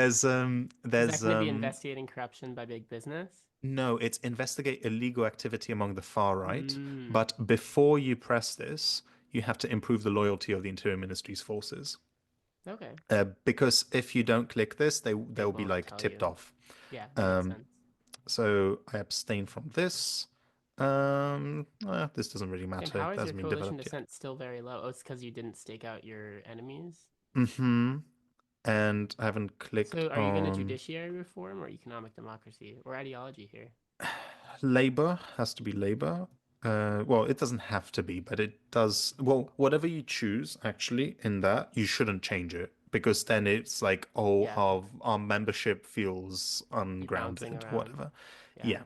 Is that going to be there's investigating corruption by big business? no, it's investigate illegal activity among the far right. Mm, But before you press this, you have to improve the loyalty of the Interior Ministry's forces. okay. Because if you don't click this, They they'll be won't like tell tipped you. off. Yeah, that makes Um, sense. so I abstain from this. This doesn't really Damn, matter. how It is your hasn't been coalition developed yet. descent still very low? Oh, it's because you didn't stake out your enemies? Mm-hmm. And I haven't clicked So are you going to on judiciary reform or economic democracy or ideology here? labor. Has to be labor. Well, it doesn't have to be, but it does. Well, whatever you choose, actually, in that, you shouldn't change it because then it's like, oh, Yeah, our membership feels you're bouncing ungrounded, around. whatever. Yeah. Yeah.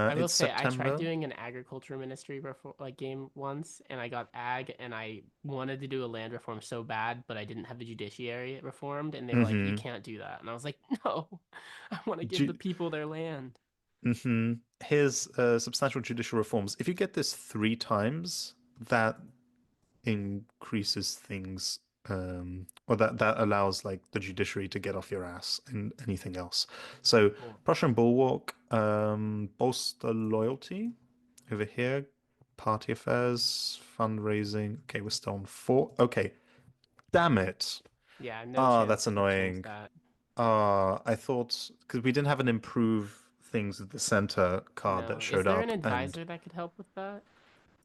I will It's say I tried September. doing an agriculture ministry before, like game once, and I got ag, and I wanted to do a land reform so bad, but I didn't have the judiciary reformed, and they were like, "You Mm-hmm. can't do that," and I was like, "No, I want to give the Ju people their land." mm-hmm. Here's substantial judicial reforms. If you get this three times, that increases things or that allows like the judiciary to get off your ass and anything else. So Cool. Prussian Bulwark, bolster loyalty over here, party affairs, fundraising. Okay, we're still on four. Okay, damn it. Yeah, no Ah, chance that's I could change annoying. that. Ah, I thought because we didn't have an improve things at the center card that No. Is showed there an up, and advisor that could help with that?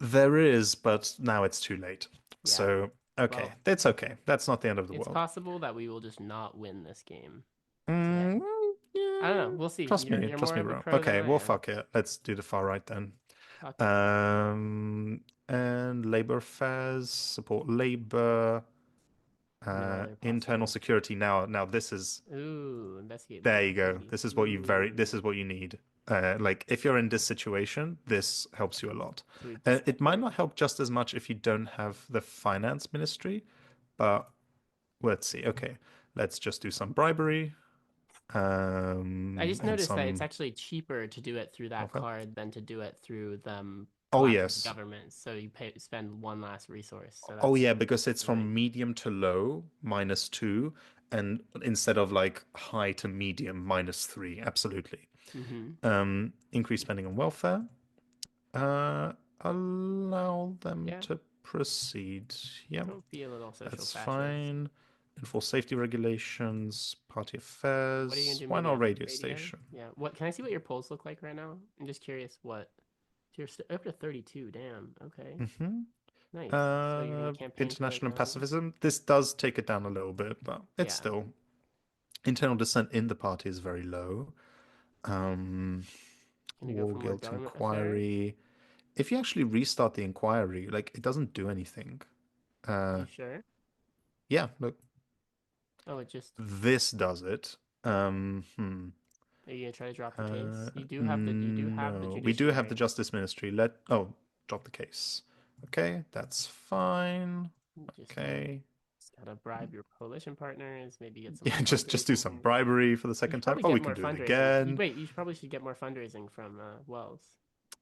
there is, but now it's too late. Yeah. So, okay, Well, that's okay. That's not the end of the it's world. possible that we will just not win this game today. I don't know. Yeah, We'll see. You're trust more me, of a bro. pro than Okay, I well, am. fuck it. Let's do the far right then. Fuck it. And labor affairs, support labor, No other internal possible. security. Now this is Ooh, investigate there legal you go. activity. This is what this Ooh. is what you need. Like if you're in this situation, this helps you a lot. So we just It get might here. not help just as much if you don't have the finance ministry, but let's see. Okay, let's just do some bribery, I just and noticed that it's some actually cheaper to do it through that welfare. card than to do it through them Oh collapsing the yes. government. So you spend one last resource. So Oh that's yeah, because it's from great. medium to low -2, and instead of like high to medium -3. Absolutely. Mm-hmm. Increase spending on welfare. Uh, allow them Yeah. to proceed. Yeah, Don't be a little social that's fascist. fine. Enforce safety regulations, party What are you gonna affairs. do? Why Maybe not update radio radio? station? Yeah. What can I see what your polls look like right now? I'm just curious what. So you're up to 32. Damn. Okay. hmm Nice. So you're gonna campaign for like International a pacifism. This does take it down a little bit, but it's yeah. still internal dissent in the party is very low. Um, Gonna go War for more guilt government affairs. inquiry. If you actually restart the inquiry, like it doesn't do anything. You Uh, sure? yeah, look, Oh, it just. this does it. Hmm. Are you gonna try to drop the case? You do have the No, we do have the judiciary. Justice Ministry. Drop the case. Okay, that's fine. Just Okay. Gotta bribe your coalition partners, maybe get some more Yeah, just do some fundraising. bribery for the You second should time. probably Oh, get we more can do it fundraising. again. Wait, you should probably should get more fundraising from Wells.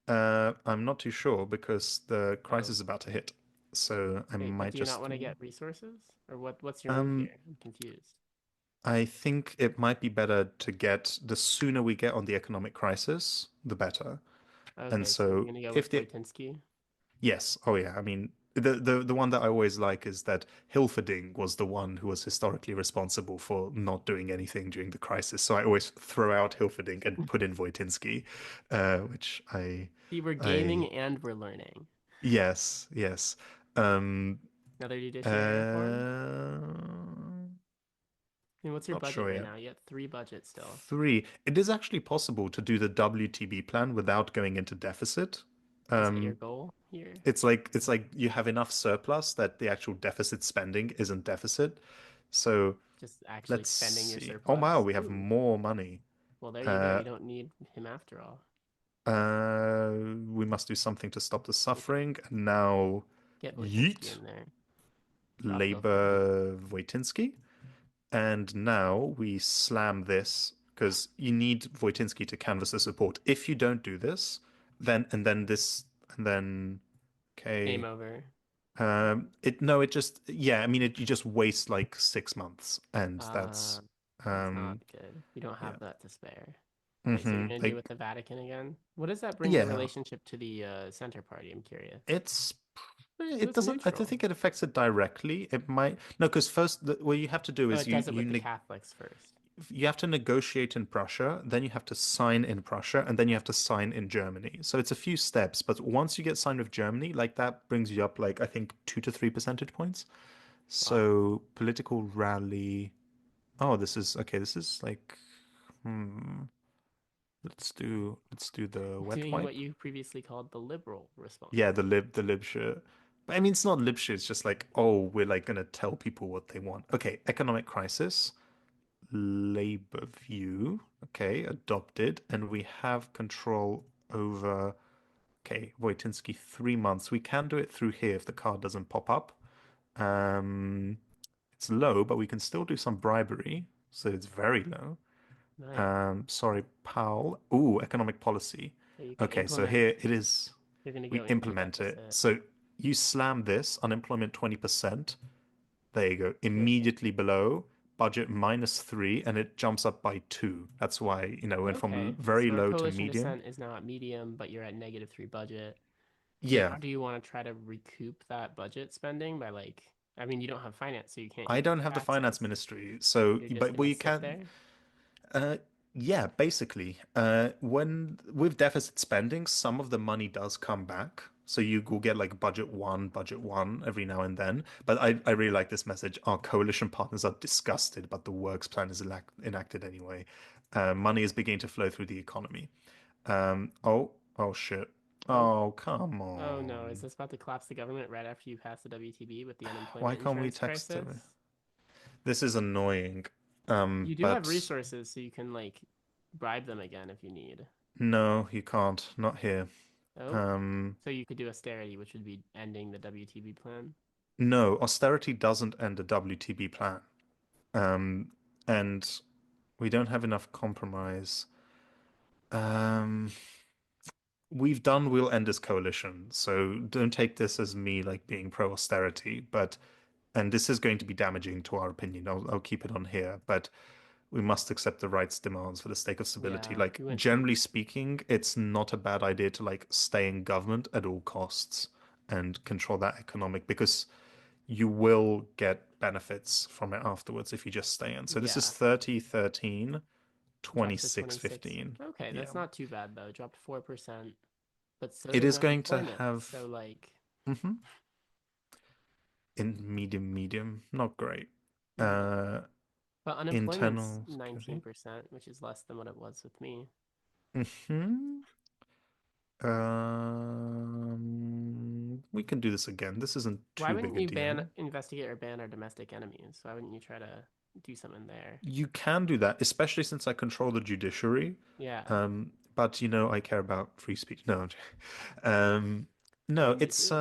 I'm not too sure because the crisis Oh, is about to hit. So I wait, but might do you not just want to get resources? Or what's your move um here? I'm confused. I think it might be better to get the sooner we get on the economic crisis, the better. And Okay, so you're so gonna go if with the Wojtinski? yes, oh yeah, I mean the one that I always like is that Hilferding was the one who was historically responsible for not doing anything during the crisis. So I always throw out Hilferding and put in Wojtinski, which See, we're I gaming and we're learning. yes, yes. Um, Another judiciary reform? uh, I mean, what's your not budget sure right yet. now? You got three budgets still. Three. It is actually possible to do the WTB plan without going into deficit. Is that your Um, goal here? it's like you have enough surplus that the actual deficit spending isn't deficit. So Just actually let's spending your see. Oh wow, surplus? we have Ooh. more money. Well, there you go. Uh, You don't need him after all. we must do something to stop the Okay. suffering. And now, Get Wojcinski yeet, in there. Drop Hilferding. Labor Wojtinski. And now we slam this because you need Wojtinski to canvass the support. If you don't do this, then this and then Game okay. over. It no, it just yeah. I mean, you just waste like 6 months, and Uh, that's not um good. We don't yeah. have that to spare. Wait, so you're Hmm. gonna do with Like the Vatican again? What does that bring your yeah, relationship to the Center Party? I'm curious. it's Because it it's doesn't. I don't neutral. think it affects it directly. It might no, because first what you have to do Oh, is it does it with the Catholics first. you have to negotiate in Prussia, then you have to sign in Prussia, and then you have to sign in Germany. So it's a few steps, but once you get signed with Germany, like that brings you up like I think 2 to 3 percentage points. Wow. So political rally. Oh, this is okay. This is like hmm. Let's do the wet Doing what wipe. you previously called the liberal Yeah, response. the lib shit. But I mean, it's not lib shit. It's just like oh, we're like gonna tell people what they want. Okay, economic crisis. Labor view. Okay, adopted. And we have control over, okay, Wojtinski 3 months. We can do it through here if the card doesn't pop up. Um, it's low, but we can still do some bribery. So it's very low. Nice. Sorry, Powell. Ooh, economic policy. So you can Okay, so implement. here it is. You're gonna We go into implement it. deficit. So you slam this, unemployment 20%. There you go. Perfect. Immediately below, budget -3, and it jumps up by two. That's why, went from Okay. very So our low to coalition medium. descent is now at medium, but you're at -3 budget. Yeah, How do you want to try to recoup that budget spending by like, I mean, you don't have finance, so you can't I use don't have the finance taxes. ministry, so You're just but well, gonna you sit can. there. Uh, yeah, basically, when with deficit spending, some of the money does come back. So you will get like budget one every now and then. But I really like this message. Our coalition partners are disgusted, but the works plan is enacted anyway. Money is beginning to flow through the economy. Oh shit. Oh, Oh, come oh no, is on. this about to collapse the government right after you pass the WTB with the Why unemployment can't we insurance text it? crisis? This is annoying. You do have But resources, so you can like bribe them again if you need. no, you can't. Not here. Oh, Um, so you could do austerity, which would be ending the WTB plan. no, austerity doesn't end the WTB plan. Um, and we don't have enough compromise. Um, we'll end this coalition. So don't take this as me like being pro austerity, but and this is going to be damaging to our opinion. I'll keep it on here, but we must accept the right's demands for the sake of stability. Yeah, Like we went generally too. speaking, it's not a bad idea to like stay in government at all costs and control that economic because you will get benefits from it afterwards if you just stay in. So this is Yeah, 30, 13, dropped to 26, 26. 15. Okay, that's Yeah. not too bad though. Dropped 4%, but so It did is going to unemployment. have So like, mhm, in medium, not great. hmm. Uh But unemployment's internal security. 19%, which is less than what it was with me. Hmm. We can do this again. This isn't Why too wouldn't big a you ban, deal. investigate or ban our domestic enemies? Why wouldn't you try to do something there? You can do that, especially since I control the judiciary. Yeah, But I care about free speech. No, I um, no, mean, you it's do.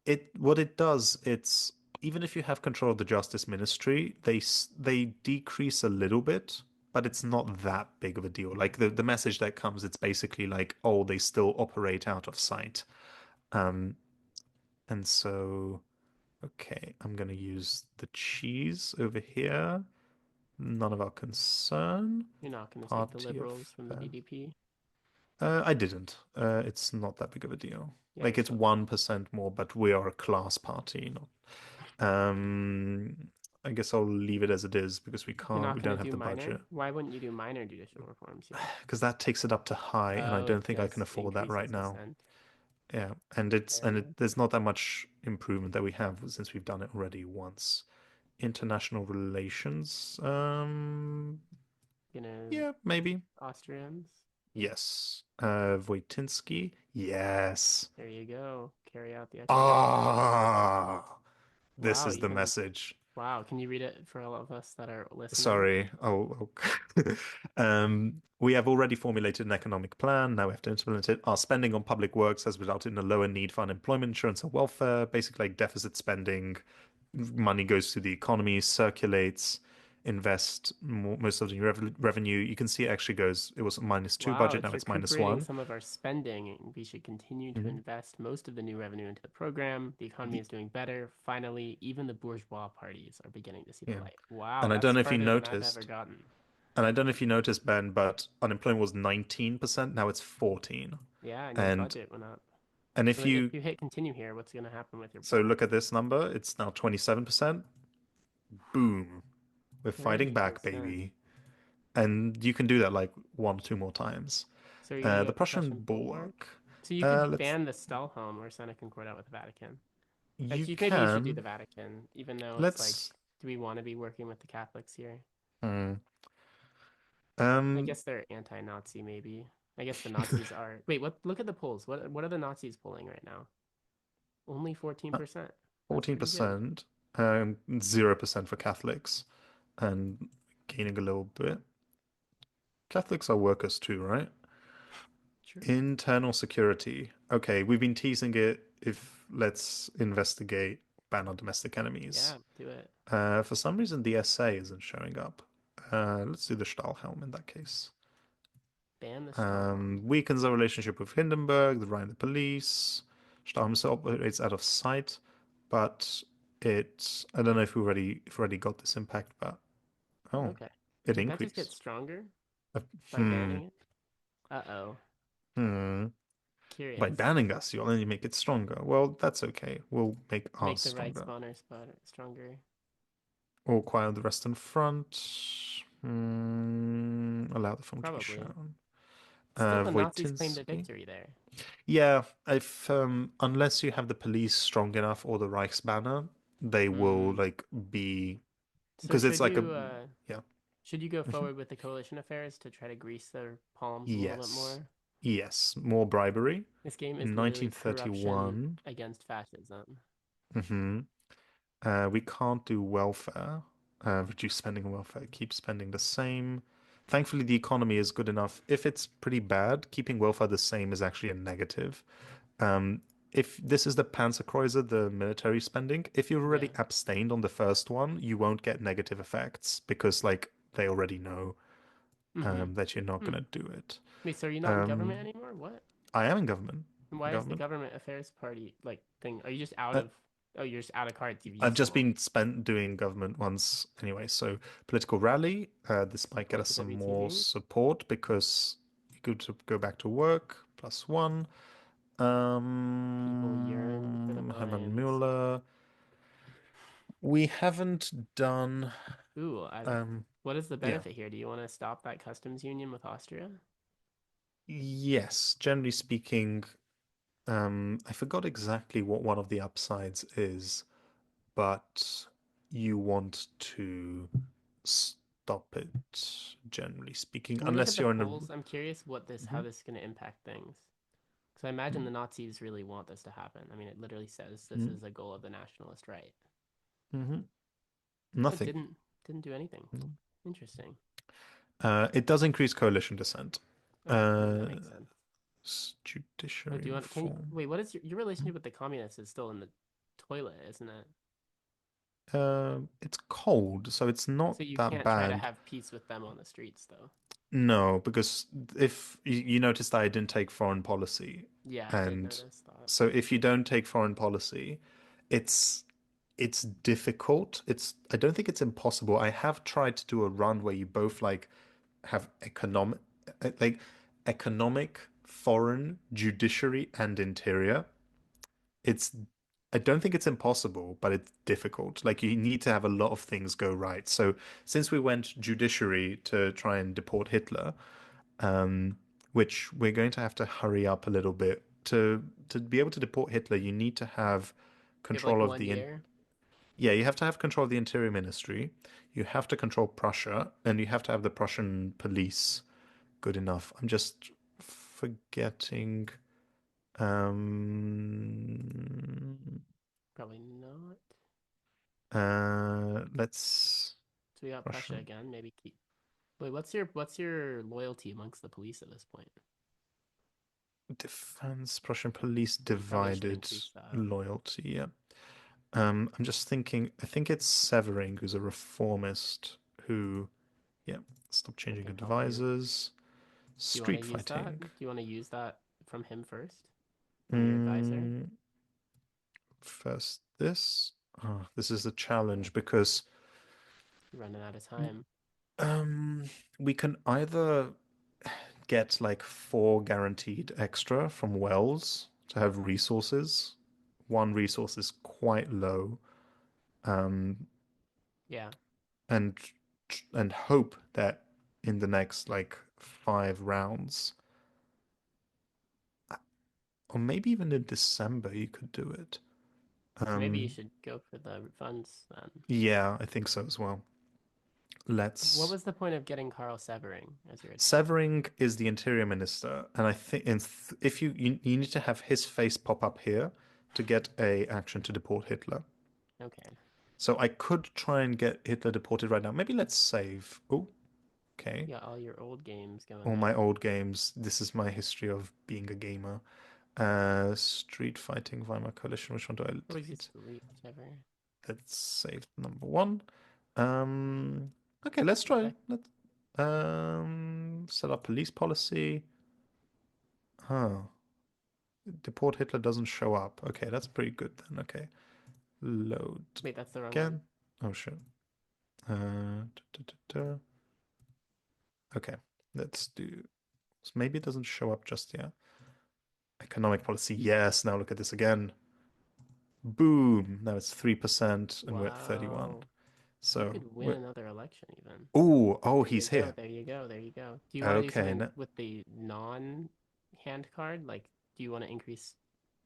it what it does. It's even if you have control of the Justice Ministry, they decrease a little bit, but it's not that big of a deal. Like the message that comes, it's basically like, oh, they still operate out of sight. Um, and so, okay, I'm gonna use the cheese over here. None of our concern. You're not going to take the Party of liberals from the Fair. DDP. I didn't. It's not that big of a deal. Yeah, Like you're it's supposed to. 1% more, but we are a class party, not. Um, I guess I'll leave it as it is because You're we not going don't to have do the minor? budget. Why wouldn't you do minor judicial reforms here? Because that takes it up to high, and I Oh, don't it think I can just afford that right increases now. dissent. Yeah, Fair enough. there's not that much improvement that we have since we've done it already once. International relations, Gonna yeah, maybe. Austrians. Yes. Wojtinski, yes. There you go. Carry out the economic agenda. Ah, this Wow, is the even message. wow. Can you read it for all of us that are listening? Sorry. We have already formulated an economic plan. Now we have to implement it. Our spending on public works has resulted in a lower need for unemployment insurance and welfare. Basically, like deficit spending, money goes to the economy, circulates, invest most of the revenue. You can see it actually goes, it was a -2 Wow, budget, it's now it's minus recuperating one. some of our spending. We should continue to Mhm. invest most of the new revenue into the program. The economy Y- is doing better. Finally, even the bourgeois parties are beginning to see the Yeah. light. Wow, And I don't that's know if you farther than I've ever noticed, gotten. and I don't know if you noticed, Ben, but unemployment was 19%, now it's 14. Yeah, and your And budget went up. and So if if you you hit continue here, what's going to happen with your so budget? look at this number, it's now 27%. Boom. We're fighting back, 30%. baby. And you can do that like one or two more times. So you're going to The go Prussian Prussian bulwark? bulwark. So you could Let's ban the Stahlhelm or Senate Concordat with the Vatican. You Actually, maybe you should do the can. Vatican, even though it's like, Let's do we want to be working with the Catholics here? hmm. I um guess they're anti-Nazi, maybe. I guess the Nazis are. Wait, what? Look at the polls. What are the Nazis polling right now? Only 14%. That's pretty good. 14%, 0% for Catholics, and gaining a little bit. Catholics are workers too, right? True. Internal security. Okay, we've been teasing it. If let's investigate ban on domestic enemies. Yeah, do it. For some reason, the SA isn't showing up. Let's do the Stahlhelm in that case. Ban the Stahlhelm. Weakens our relationship with Hindenburg, the Rhine, the police. Stahlhelm still operates out of sight, but I don't know if we already got this impact, but oh, Okay. it Did that just get increased. stronger Uh, by Hmm. banning it? Uh-oh. Hmm. By Curious. banning us, you'll only make it stronger. Well, that's okay. We'll make ours Make the right stronger. spawner spot stronger. All quiet on the Western Front. Allow the film to be Probably. shown. Still, the Nazis claimed a Wojtinski. victory there. Yeah, if unless you have the police strong enough or the Reichsbanner, they will Hmm. like be So because it's should like a you yeah. should you go Mhm. forward with the coalition affairs to try to grease their palms a little bit Yes. more? Yes, more bribery. This game is literally corruption 1931. against fascism. Hmm. We can't do welfare. Reduce spending on welfare. Keep spending the same. Thankfully, the economy is good enough. If it's pretty bad, keeping welfare the same is actually a negative. Um, if this is the Panzerkreuzer, the military spending, if you've Yeah. already abstained on the first one, you won't get negative effects because, like, they already know Mm-hmm. that you're not Hmm. gonna do it. Wait, so are you not in government Um, anymore? What? I am in government. And why is the Government. government affairs party like thing? Are you just out Uh, of? Oh, you're just out of cards. You've I've used them just all. been spent doing government once anyway. So political rally. This might get Going us to some more WTV. support because you go to go back to work. +1. People yearn for the Hermann mines. Müller. We haven't done. Ooh, Um, what is the yeah. benefit here? Do you want to stop that customs union with Austria? Yes, generally speaking, I forgot exactly what one of the upsides is, but you want to stop it, generally speaking, Can we look at unless the you're in a. polls? I'm curious what this how Mhm, this is going to impact things. Because I imagine the Nazis really want this to happen. I mean, it literally says this mhm, is a goal of the nationalist right. mhm. It Nothing. didn't do anything. Interesting. It does increase coalition dissent. Okay, I mean Uh, that makes sense. Oh, do Judiciary you want? Can you reform. wait? What is your relationship with the communists? Is still in the toilet, isn't it? It's cold, so it's not So you that can't try to bad. have peace with them on the streets, though. No, because if you noticed I didn't take foreign policy, Yeah, I did and notice that. so if you don't take foreign policy, it's it's difficult. It's I don't think it's impossible. I have tried to do a run where you both like have like economic, foreign, judiciary, and interior. It's I don't think it's impossible, but it's difficult. Like you need to have a lot of things go right. So since we went judiciary to try and deport Hitler, um, which we're going to have to hurry up a little bit to be able to deport Hitler, you need to have You have like control of one the in year. yeah, you have to have control of the Interior Ministry. You have to control Prussia, and you have to have the Prussian police good enough. I'm just forgetting. Um, Probably not. let's So we got Prussia Prussian again. Maybe keep. Wait, what's your loyalty amongst the police at this point? defense, Prussian police You probably should divided increase that. loyalty. Yeah. I'm just thinking. I think it's Severing, who's a reformist who, yeah, stop That changing can help you. advisors. Do you want to Street use that? fighting. Do you want to use that from him first? From your advisor? Mm, first, this. Oh, this is a challenge because You're running out of time. um, we can either get like 4 guaranteed extra from Wells to have resources. One resource is quite low, um, Yeah. and and hope that in the next like 5 rounds, or maybe even in December, you could do it. So maybe you Um, should go for the funds then. yeah, I think so as well. What Let's was the point of getting Carl Severing as your advisor? Severing is the interior minister, and I think if you need to have his face pop up here to get a action to deport Hitler. Okay. So I could try and get Hitler deported right now. Maybe let's save. Oh, okay. You got all your old games going All my there. old games. This is my history of being a gamer. Street Fighting, Weimar Coalition. Which one do I Or delete? just delete whichever. Let's save number one. Um, okay, let's try. Okay. Let's set up police policy. Huh. Deport Hitler doesn't show up. Okay, that's pretty good then. Okay. Load Wait, that's the wrong one. again. Oh shit. Da, da, da, da. Okay, let's do. So maybe it doesn't show up just yet. Economic policy. Yes. Now look at this again. Boom. Now it's 3% and we're at 31. Wow. You So could win we're. another election even. Oh, There you he's go. here. There you go. There you go. Do you want to do Okay. something No, with the non-hand card? Like, do you want to increase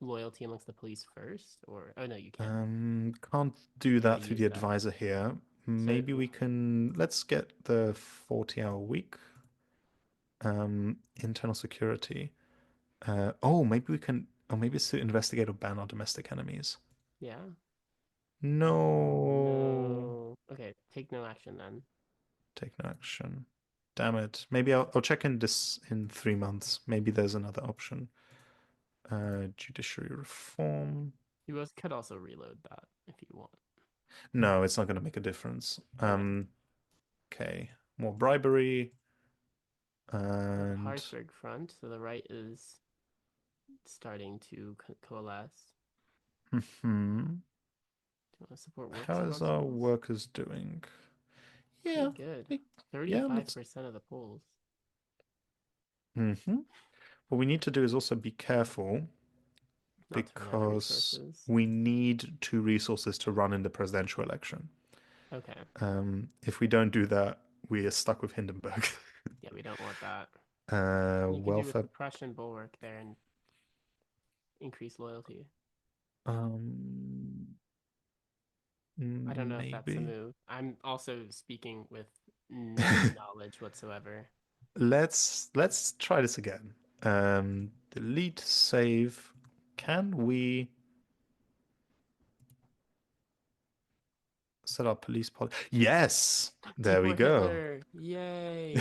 loyalty amongst the police first? Or, oh no, you can't. can't do You that already through the used that. advisor here. So, Maybe we can. Let's get the 40-hour week. Internal security. Oh, maybe we can. Oh, maybe it's to investigate or ban our domestic enemies. yeah. Oh No. no. Okay, take no action then. Take no action. Damn it. Maybe I'll check in this in 3 months. Maybe there's another option. Judiciary reform. You both could also reload that if you want. No, it's not going to make a difference. Okay. Okay. More bribery The and Harrisburg front, so the right is starting to coalesce. hmm. Do you want to support works How is amongst our schools? workers doing? Pretty Yeah. good. we- Yeah, let's 35% of the polls. hmm. What we need to do is also be careful Not to run out of because resources. we need 2 resources to run in the presidential election. Okay. If we don't do that, we are stuck with Hindenburg. Yeah, we don't want that. You could do with Welfare. the Prussian bulwark there and increase loyalty. Um, I don't know if that's a maybe. move. I'm also speaking with no knowledge whatsoever. Let's try this again. Delete, save. Can we set up police policy? Yes, there we Deport go. Hitler! Yay!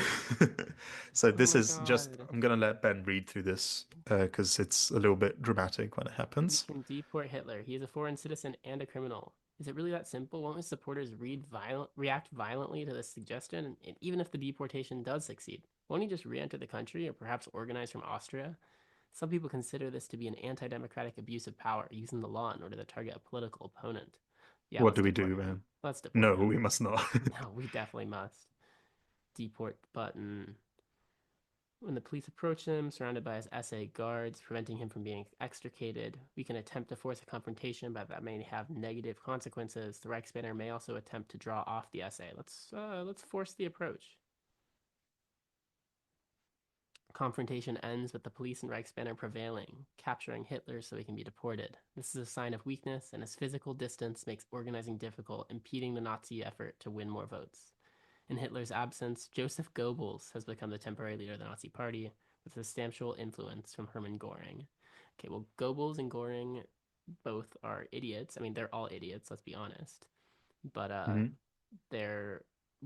So Oh this my is just, god. I'm gonna let Ben read through this because it's a little bit dramatic when it We happens. can deport Hitler. He is a foreign citizen and a criminal. Is it really that simple? Won't his supporters react violently to this suggestion? And even if the deportation does succeed, won't he just re-enter the country or perhaps organize from Austria? Some people consider this to be an anti-democratic abuse of power, using the law in order to target a political opponent. Yeah, What let's do we deport do, him. man? Let's deport No, him. we must not. No, we definitely must. Deport button. When the police approach him, surrounded by his SA guards, preventing him from being extricated, we can attempt to force a confrontation, but that may have negative consequences. The Reichsbanner may also attempt to draw off the SA. Let's force the approach. Confrontation ends with the police and Reichsbanner prevailing, capturing Hitler so he can be deported. This is a sign of weakness, and his physical distance makes organizing difficult, impeding the Nazi effort to win more votes. In Hitler's absence, Joseph Goebbels has become the temporary leader of the Nazi Party, with substantial influence from Hermann Goring. Okay, well, Goebbels and Goring both are idiots. I mean, they're all idiots, let's be honest. But Mhm. they're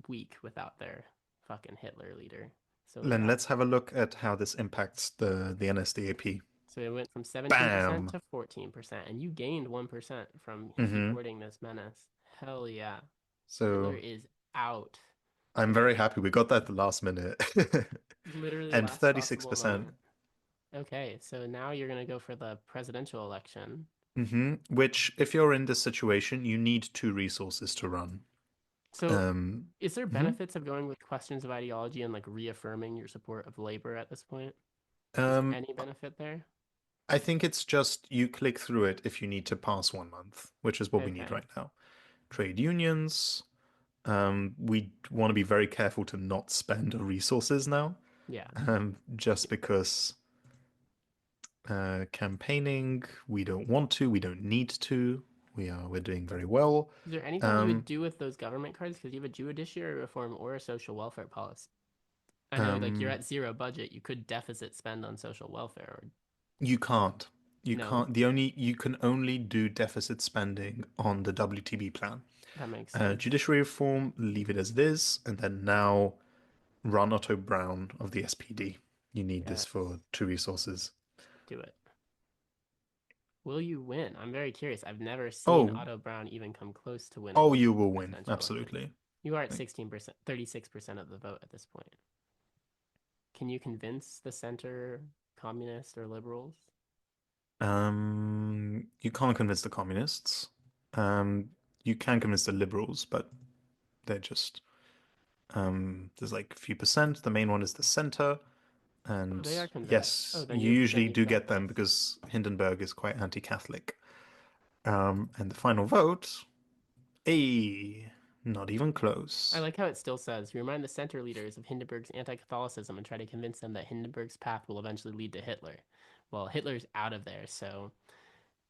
weak without their fucking Hitler leader. So Then yeah. let's have a look at how this impacts the NSDAP. So it went from 17% Bam. to 14%, and you gained 1% from Hmm. deporting this menace. Hell yeah. Hitler So is out. I'm very happy we got that at the last minute. Literally And last 36%. possible moment. Okay, so now you're going to go for the presidential election. Which, if you're in this situation, you need two resources to run. So, Um, is there mhm. benefits of going with questions of ideology and like reaffirming your support of labor at this point? Is there Um, any benefit there? I think it's just you click through it if you need to pass 1 month, which is what we need Okay, right now. Trade unions. We want to be very careful to not spend our resources now, yeah. just because campaigning, we don't want to, we don't need to. We're doing very well. Is there anything you would Um, do with those government cards? Because you have a judiciary reform or a social welfare policy. I know, like you're um, at zero budget. You could deficit spend on social welfare, or you can't. You no, can't. You can only do deficit spending on the WTB plan. that makes sense. Judiciary reform, leave it as it is, and then now run Otto Brown of the SPD. You need this Yes, for two resources. do it. Will you win? I'm very curious. I've never seen Oh, Otto Brown even come close to oh, winning you will a win. presidential election. Absolutely. You are at Like, 16%, 36% of the vote at this point. Can you convince the center communists or liberals? you can't convince the communists. Um, you can convince the liberals, but they're just there's like a few percent. The main one is the center, Oh, and they are convinced. Oh, yes, you then usually you've do got get them this. because Hindenburg is quite anti-Catholic. And the final vote, not even I close. like how it still says you remind the center leaders of Hindenburg's anti-Catholicism and try to convince them that Hindenburg's path will eventually lead to Hitler. Well, Hitler's out of there, so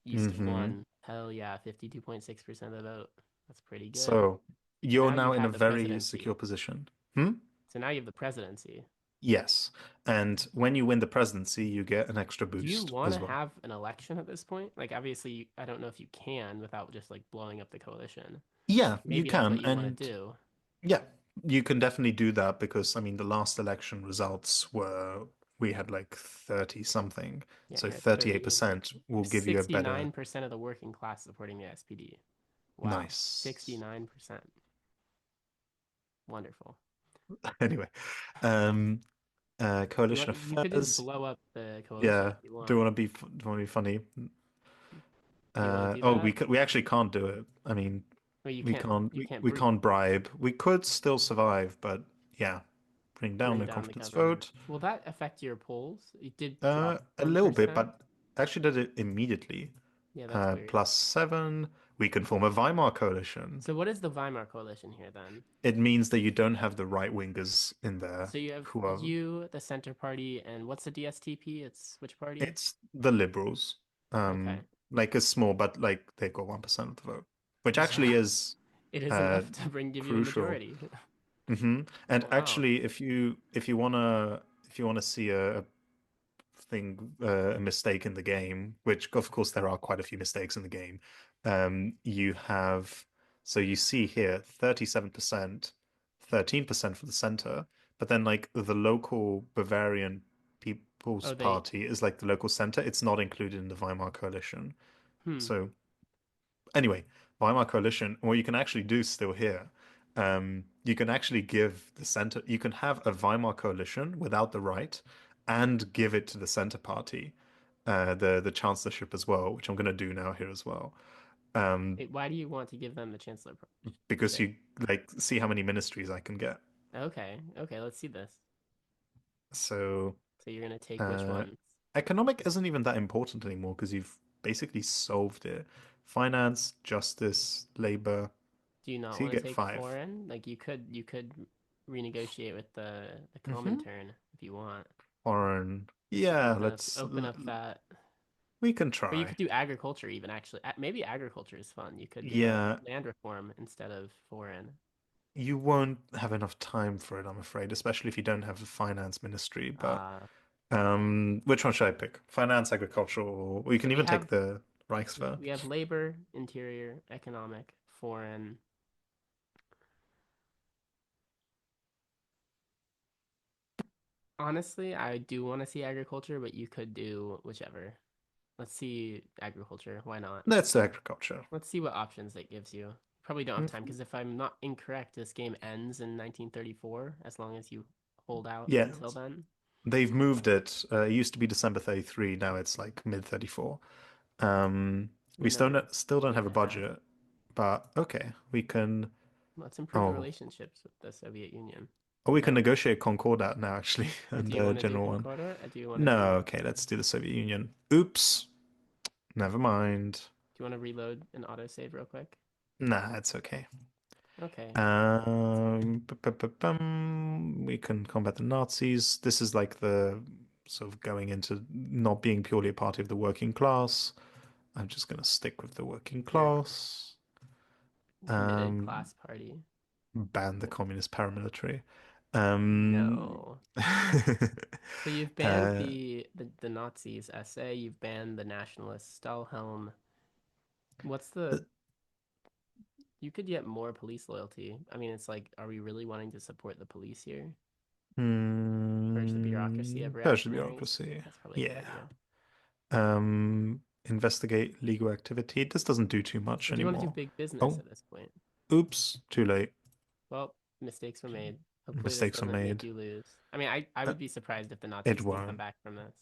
you still Hmm. won. Hell yeah, 52.6% of the vote. That's pretty good. So So you're now you now in a have the very secure presidency. position. Hmm? So now you have the presidency. Yes. And when you win the presidency, you get an extra Do you boost want as to well. have an election at this point? Like, obviously, I don't know if you can without just like blowing up the coalition. Yeah, you Maybe that's what can. you want to And do. yeah, you can definitely do that because, I mean, the last election results were we had like 30 something. Yeah, So you're at 30. 38% will There's give you a better, 69% of the working class supporting the SPD. Wow, nice. 69%. Wonderful. Anyway, um, coalition You could just affairs. blow up the coalition Yeah, if you want. do you want to be funny? Do you want to do Oh, that? we actually can't do it. I mean, Well, you can't. You can't we can't bribe. We could still survive, but yeah, bring down bring no down the confidence government. vote. Will that affect your polls? It did drop A little bit, 1%. but actually did it immediately. Yeah, that's weird. +7. We can form a Weimar coalition. So what is the Weimar coalition here then? It means that you don't have the right wingers in there So you have who are. you, the Center Party, and what's the DSTP? It's which party? It's the liberals. Okay. Like a small, but like they've got 1% of the vote, which Yeah, actually is it is uh enough to give you a crucial. majority. And Wow. actually, if you wanna see a thing a mistake in the game, which of course there are quite a few mistakes in the game, you have so you see here 37%, 13% for the center, but then like the local Bavarian People's Oh, they. Party is like the local center. It's not included in the Weimar coalition. Hmm. So anyway, Weimar coalition, what you can actually do still here, you can actually give the center, you can have a Weimar coalition without the right and give it to the center party, the chancellorship as well, which I'm going to do now here as well. Um, Wait, why do you want to give them the chancellor because seat? you like see how many ministries I can get. Okay, okay, let's see this. So, So you're gonna take which uh, ones? economic isn't even that important anymore because you've basically solved it. Finance, justice, labor. Do you not So you want to get take five. foreign? Like you could renegotiate with the Mm-hmm. Comintern if you want. Foreign. Like Yeah, let's. open up that. We can Or you could try. do agriculture even actually. Maybe agriculture is fun. You could do a Yeah, land reform instead of foreign. you won't have enough time for it, I'm afraid, especially if you don't have a finance ministry. But Uh which one should I pick? Finance, agricultural. We so can even take the Reichswehr. we have labor, interior, economic, foreign. Honestly, I do want to see agriculture, but you could do whichever. Let's see agriculture. Why not? That's the agriculture. Let's see what options it gives you. Probably don't have time Mhm. because if I'm not incorrect, this game ends in 1934 as long as you hold out Yeah, until then. they've moved it. It used to be December 33. Now it's like mid 34. We Another still don't year have and a a half. budget, but okay, we can. Let's improve Oh, relationships with the Soviet Union. or we can No? negotiate Concordat now, actually, and Do you want to do general one. Concordat or do you want to No, do okay, let's do the Soviet Union. Oops, never mind. do you want to reload an autosave real quick? Nah, it's okay. Okay. We can combat the Nazis. This is like the sort of going into not being purely a party of the working class. I'm just gonna stick with the working You're class. committed Um, class party. ban the communist paramilitary. No. uh, So you've banned the Nazis SA, you've banned the nationalists Stahlhelm. What's the You could get more police loyalty. I mean, it's like, are we really wanting to support the police here? Purge the bureaucracy of purge the reactionaries? bureaucracy. That's probably a good Yeah. idea. Investigate legal activity. This doesn't do too much Or do you want to do anymore. big business Oh, at this point? oops, too late. Well, mistakes were made. Hopefully, this Mistakes were doesn't make made. you lose. I mean, I Uh, would be surprised if the it Nazis can come won't. back from this.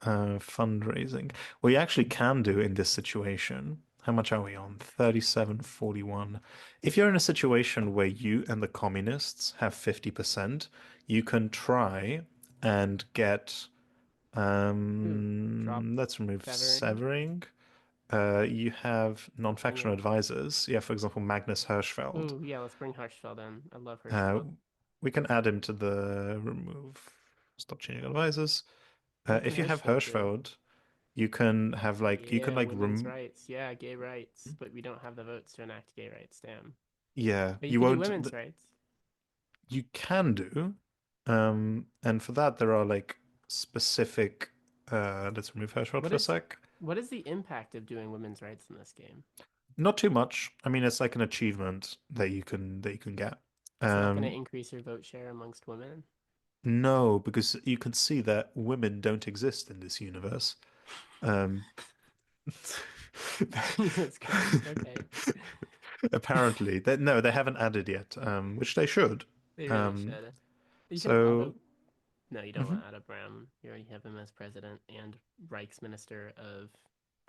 Fundraising. What you actually can do in this situation, how much are we on? 37.41. If you're in a situation where you and the communists have 50%, you can try and get, Ooh, drop let's remove severing. severing. You have Bring non-factional in. advisors. Yeah, for example, Magnus Hirschfeld. Ooh, yeah, let's bring Hirschfeld in. I love Uh, Hirschfeld. we can add him to the remove. Stop changing advisors. Why can If you have Hirschfeld do? Hirschfeld, you can have like you can Yeah, like women's rem rights. Yeah, gay rights. But we don't have the votes to enact gay rights. Damn. yeah, But you you could do won't women's rights. you can do and for that there are like specific let's remove Hirschfeld What for a is sec. what is the impact of doing women's rights in this game? Not too much. I mean, it's like an achievement that you can get. It's not going to Um increase your vote share amongst women. no, because you can see that women don't exist in this universe. Um Jesus Christ. Okay. apparently that no, they haven't added yet, which they should. They really Um should. You can so auto. No, you don't want mhm. Otto Brown. You already have him as president and Reichsminister of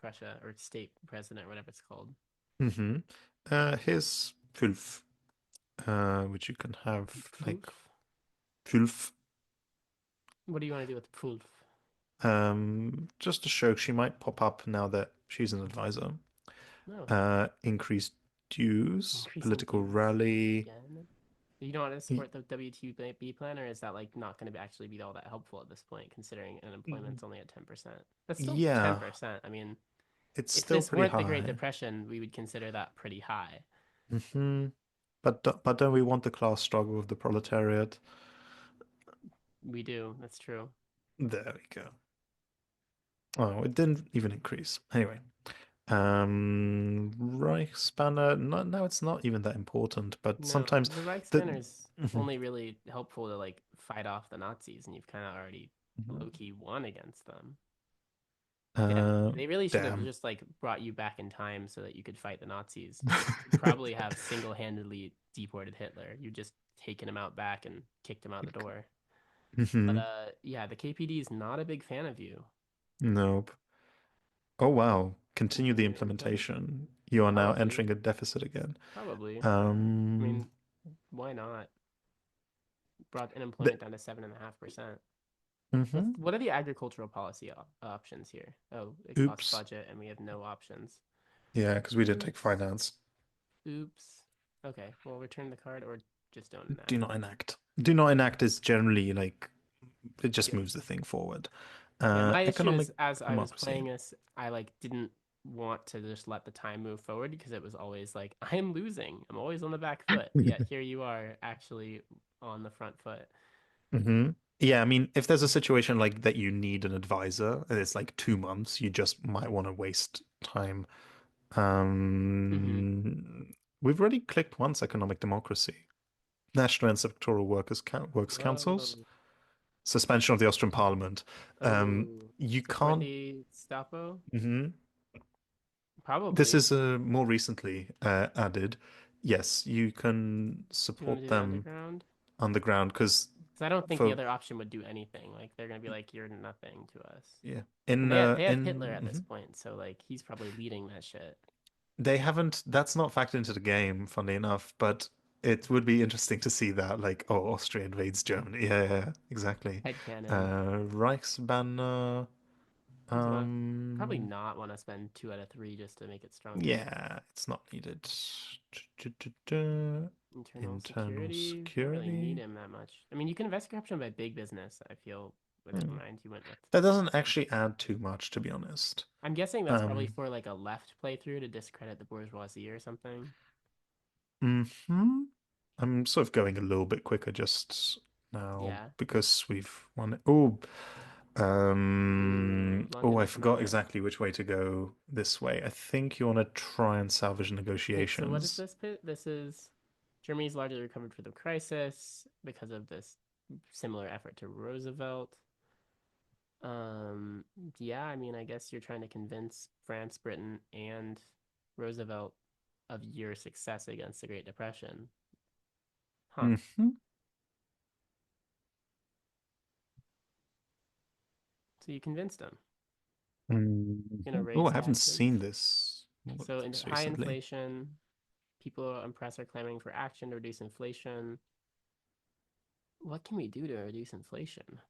Prussia or state president, whatever it's called. Mm-hmm. Here's Fülf, which you can have like Pfulf? Fülf, What do you want to do with Pfulf? just to show she might pop up now that she's an advisor. No. Increased dues, Increasing political dues rally. again. You don't want to Y- support the WTB plan, or is that like not going to actually be all that helpful at this point, considering unemployment's only at 10%? That's still Yeah, 10%. I mean, it's if still this pretty weren't the Great high. Depression, we would consider that pretty high. But don't we want the class struggle of the proletariat? We do. That's true. There we go. Oh, it didn't even increase. Anyway, Reichsbanner. No, no, it's not even that important. But No, sometimes the the Reichsbanner's Mhm, only really helpful to like fight off the Nazis, and you've kind of already mhm. low key won against them. Yeah, Uh, they really should have damn. just like brought you back in time so that you could fight the Nazis. You could probably have single-handedly deported Hitler. You just taken him out back and kicked him out the door. But Hmm. yeah, the KPD is not a big fan of you. Nope. Oh wow. Continue the Okay. implementation. You are now Probably, entering a deficit again. probably. I Um, mean, why not? Brought th unemployment down to 7.5%. hmm. What are the agricultural policy options here? Oh, it costs Oops. budget and we have no options. Yeah, because we did take Oops. finance. Oops. Okay, well, return the card or just don't Do enact. not enact. Do not enact is generally like it just Good. moves the thing forward. Yeah, my issue Economic is as I was democracy. playing this, I like didn't want to just let the time move forward because it was always like I am losing. I'm always on the back foot. Yet here you are actually on the front foot. Hmm. Yeah, I mean, if there's a situation like that you need an advisor and it's like 2 months, you just might want to waste time. Mm-hmm. We've already clicked once economic democracy. National and sectoral works councils, Whoa. suspension of the Austrian parliament. Oh. You Support can't. the Stapo? Mhm. This Probably. is more recently added. Yes, you can You want to support do the them underground? on the ground because Because I don't think the for other option would do anything. Like they're gonna be like, you're nothing to us. yeah And they have Hitler at this mhm. point, so like he's probably leading that shit. They haven't. That's not factored into the game, funnily enough. But it would be interesting to see that, like, oh, Austria invades Germany. Yeah, yeah, exactly. Headcanon. Reichsbanner. Do you want probably Um, not want to spend 2 out of 3 just to make it stronger. yeah, it's not needed. Internal Internal security, don't really need security. him that much. I mean, you can invest corruption by big business. I feel with it in Hmm. mind, you went with. That doesn't actually add too much, to be honest. I'm guessing that's probably Um, for like a left playthrough to discredit the bourgeoisie or something. hmm. I'm sort of going a little bit quicker just now Yeah. because we've won it. Oh, Ooh, oh, London I forgot economic. exactly which way to go this way. I think you want to try and salvage Wait, so what is negotiations. this bit? This is Germany's largely recovered from the crisis because of this similar effort to Roosevelt. Um, yeah, I mean, I guess you're trying to convince France, Britain, and Roosevelt of your success against the Great Depression. Huh. Hmm. So you convinced them. You're gonna Oh, raise I haven't seen taxes. this. So in This high recently. inflation, people and press are clamoring for action to reduce inflation. What can we do to reduce inflation?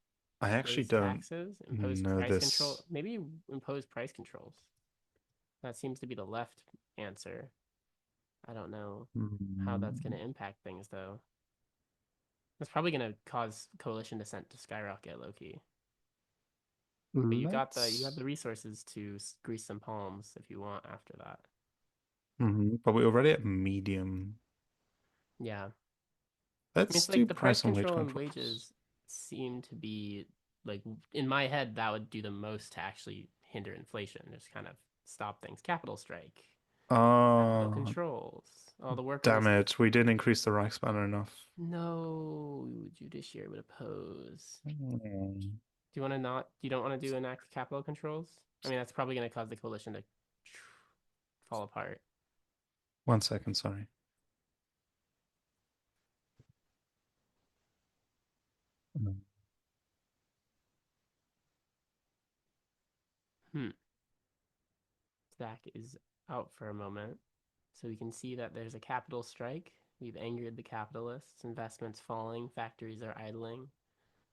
I actually Raise don't taxes, impose know price control, this. maybe impose price controls. That seems to be the left answer. I don't know how that's going Hmm. to impact things though. It's probably going to cause coalition dissent to skyrocket low key. But you have Let's. the resources to grease some palms if you want after that. But we're already at medium. Yeah. I mean, Let's it's do like the price price and wage control and controls. wages seem to be like in my head that would do the most to actually hinder inflation, just kind of stop things. Capital strike, capital Oh, controls. All the damn workers. it. We didn't increase the Reichsbanner enough. No, judiciary would oppose. Hmm. Do you want to not? You don't want to do enact capital controls? I mean, that's probably going to cause the coalition to fall apart. 1 second, sorry. Hmm. Zach is out for a moment. So we can see that there's a capital strike. We've angered the capitalists, investments falling, factories are idling,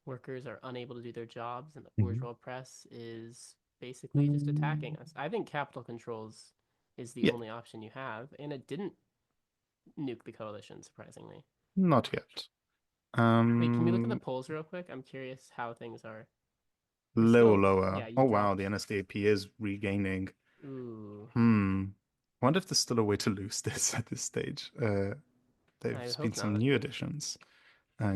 workers are unable to do their jobs, and the Mhm. bourgeois press is basically just attacking Mm, us. I think capital controls is the yeah, only option you have, and it didn't nuke the coalition, surprisingly. not yet. Wait, can we look at the Um, polls real quick? I'm curious how things are. We're Low, still, lower. yeah, you Oh wow, dropped. the NSDAP is regaining. Ooh, Hmm. Wonder if there's still a way to lose this at this stage. I There's been hope some not. new additions.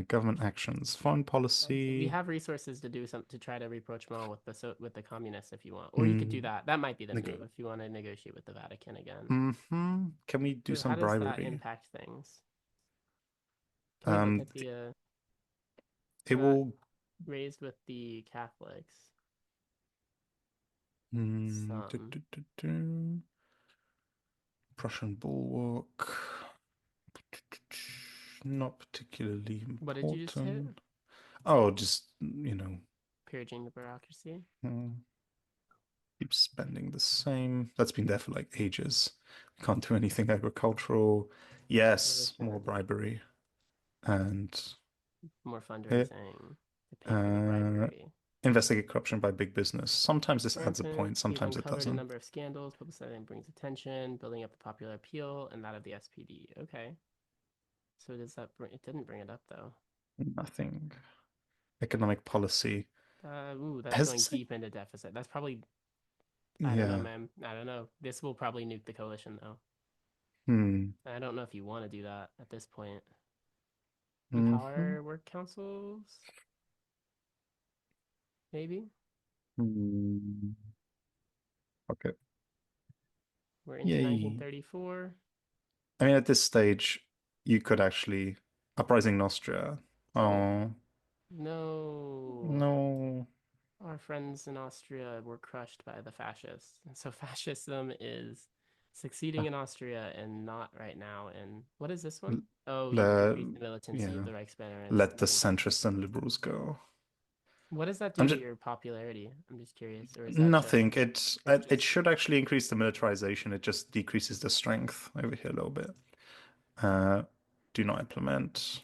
Government actions, foreign We policy. have resources to do some to try to rapprochement with with the communists if you want, or you could do Mm, that. That might be the move nego. if you want to negotiate with the Vatican again. Can we do So how some does that bribery? impact things? Can we look Um, at the it so that will. raised with the Catholics? Some. Prussian bulwark. Not particularly What did you just hit? important. Oh, just, you know, Purging the bureaucracy. mm, keep spending the same. That's been there for like ages. Can't do anything agricultural. Yes, more Coalition. bribery. And More uh, fundraising to pay for the uh, bribery. investigate corruption by big business. Sometimes this adds a Rampant. point, You've sometimes it uncovered a doesn't. number of scandals, publicizing brings attention, building up the popular appeal and that of the SPD. Okay. So does that bring it didn't bring it up though. Nothing. Economic policy. That's Has going this? deep into deficit. That's probably I don't know, Yeah. man. I don't know. This will probably nuke the coalition though. Hmm. I don't know if you want to do that at this point. Mm-hmm. Empower work councils, maybe. Hmm. Okay. We're into Yay. 1934. I mean, at this stage, you could actually uprising in Austria. Oh, Oh, no. no. Our friends in Austria were crushed by the fascists. And so fascism is succeeding in Austria and not right now. And what is this one? Oh, you've decreased The, the militancy of yeah, the Reichsbannerists. let the centrists and liberals go. What does that do I'm to just your popularity? I'm just curious. Or is that just, nothing. It it's it just should actually increase the militarization. It just decreases the strength over here a little bit. Uh, do not implement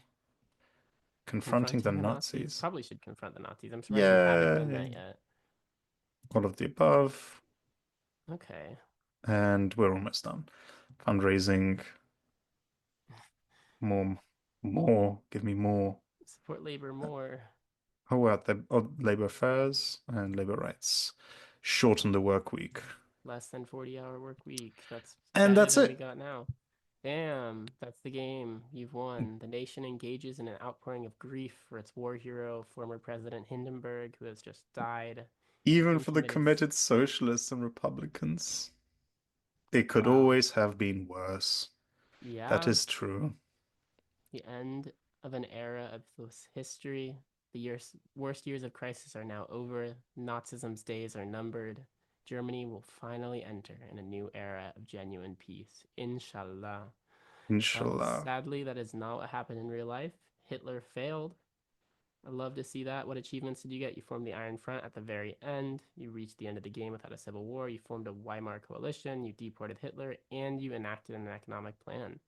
confronting the confronting the Nazis? Nazis. Probably should confront the Nazis. I'm surprised you haven't done Yeah, that yet. all of the above, Okay. and we're almost done. Fundraising, more, more. Give me more. Support labor more. How about the labor affairs and labor rights? Shorten the work week. Less than 40-hour work week. That's And better that's than we it. got now. Damn, that's the game. You've won. The nation engages in an outpouring of grief for its war hero, former President Hindenburg, who has just died. The Even game for the committed. committed socialists and Republicans, it could Wow. always have been worse. That Yeah, is true. the end of an era of this history. The worst years of crisis are now over. Nazism's days are numbered. Germany will finally enter in a new era of genuine peace. Inshallah. Well, Inshallah. sadly, that is not what happened in real life. Hitler failed. I love to see that. What achievements did you get? You formed the Iron Front at the very end. You reached the end of the game without a civil war. You formed a Weimar coalition. You deported Hitler, and you enacted an economic plan.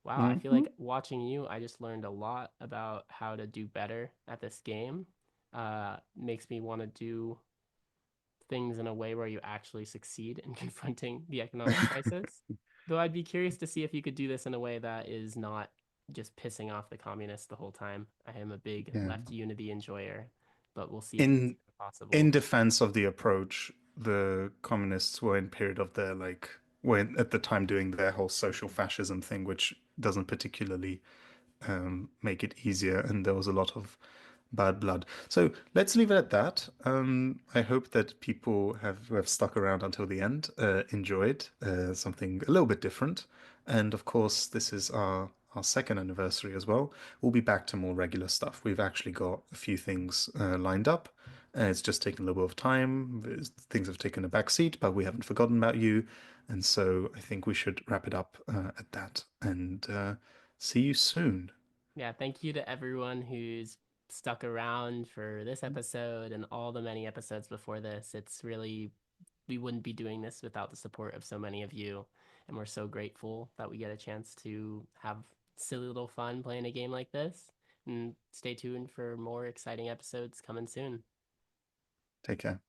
Wow, I feel Hmm. like watching you, I just learned a lot about how to do better at this game. Makes me want to do things in a way where you actually succeed in confronting the economic crisis. Though I'd be curious to see if you could do this in a way that is not just pissing off the communists the whole time. I am a big Yeah. left unity enjoyer, but we'll see if that's In even in possible. defense of the approach, the communists were in period of their like were at the time doing their whole social fascism thing, which doesn't particularly make it easier, and there was a lot of bad blood. So let's leave it at that. I hope that people who have stuck around until the end enjoyed something a little bit different. And of course, this is our second anniversary as well. We'll be back to more regular stuff. We've actually got a few things lined up. It's just taken a little bit of time. Things have taken a back seat, but we haven't forgotten about you. And so I think we should wrap it up at that and see you soon. Yeah, thank you to everyone who's stuck around for this episode and all the many episodes before this. It's really, we wouldn't be doing this without the support of so many of you. And we're so grateful that we get a chance to have silly little fun playing a game like this. And stay tuned for more exciting episodes coming soon. Take care.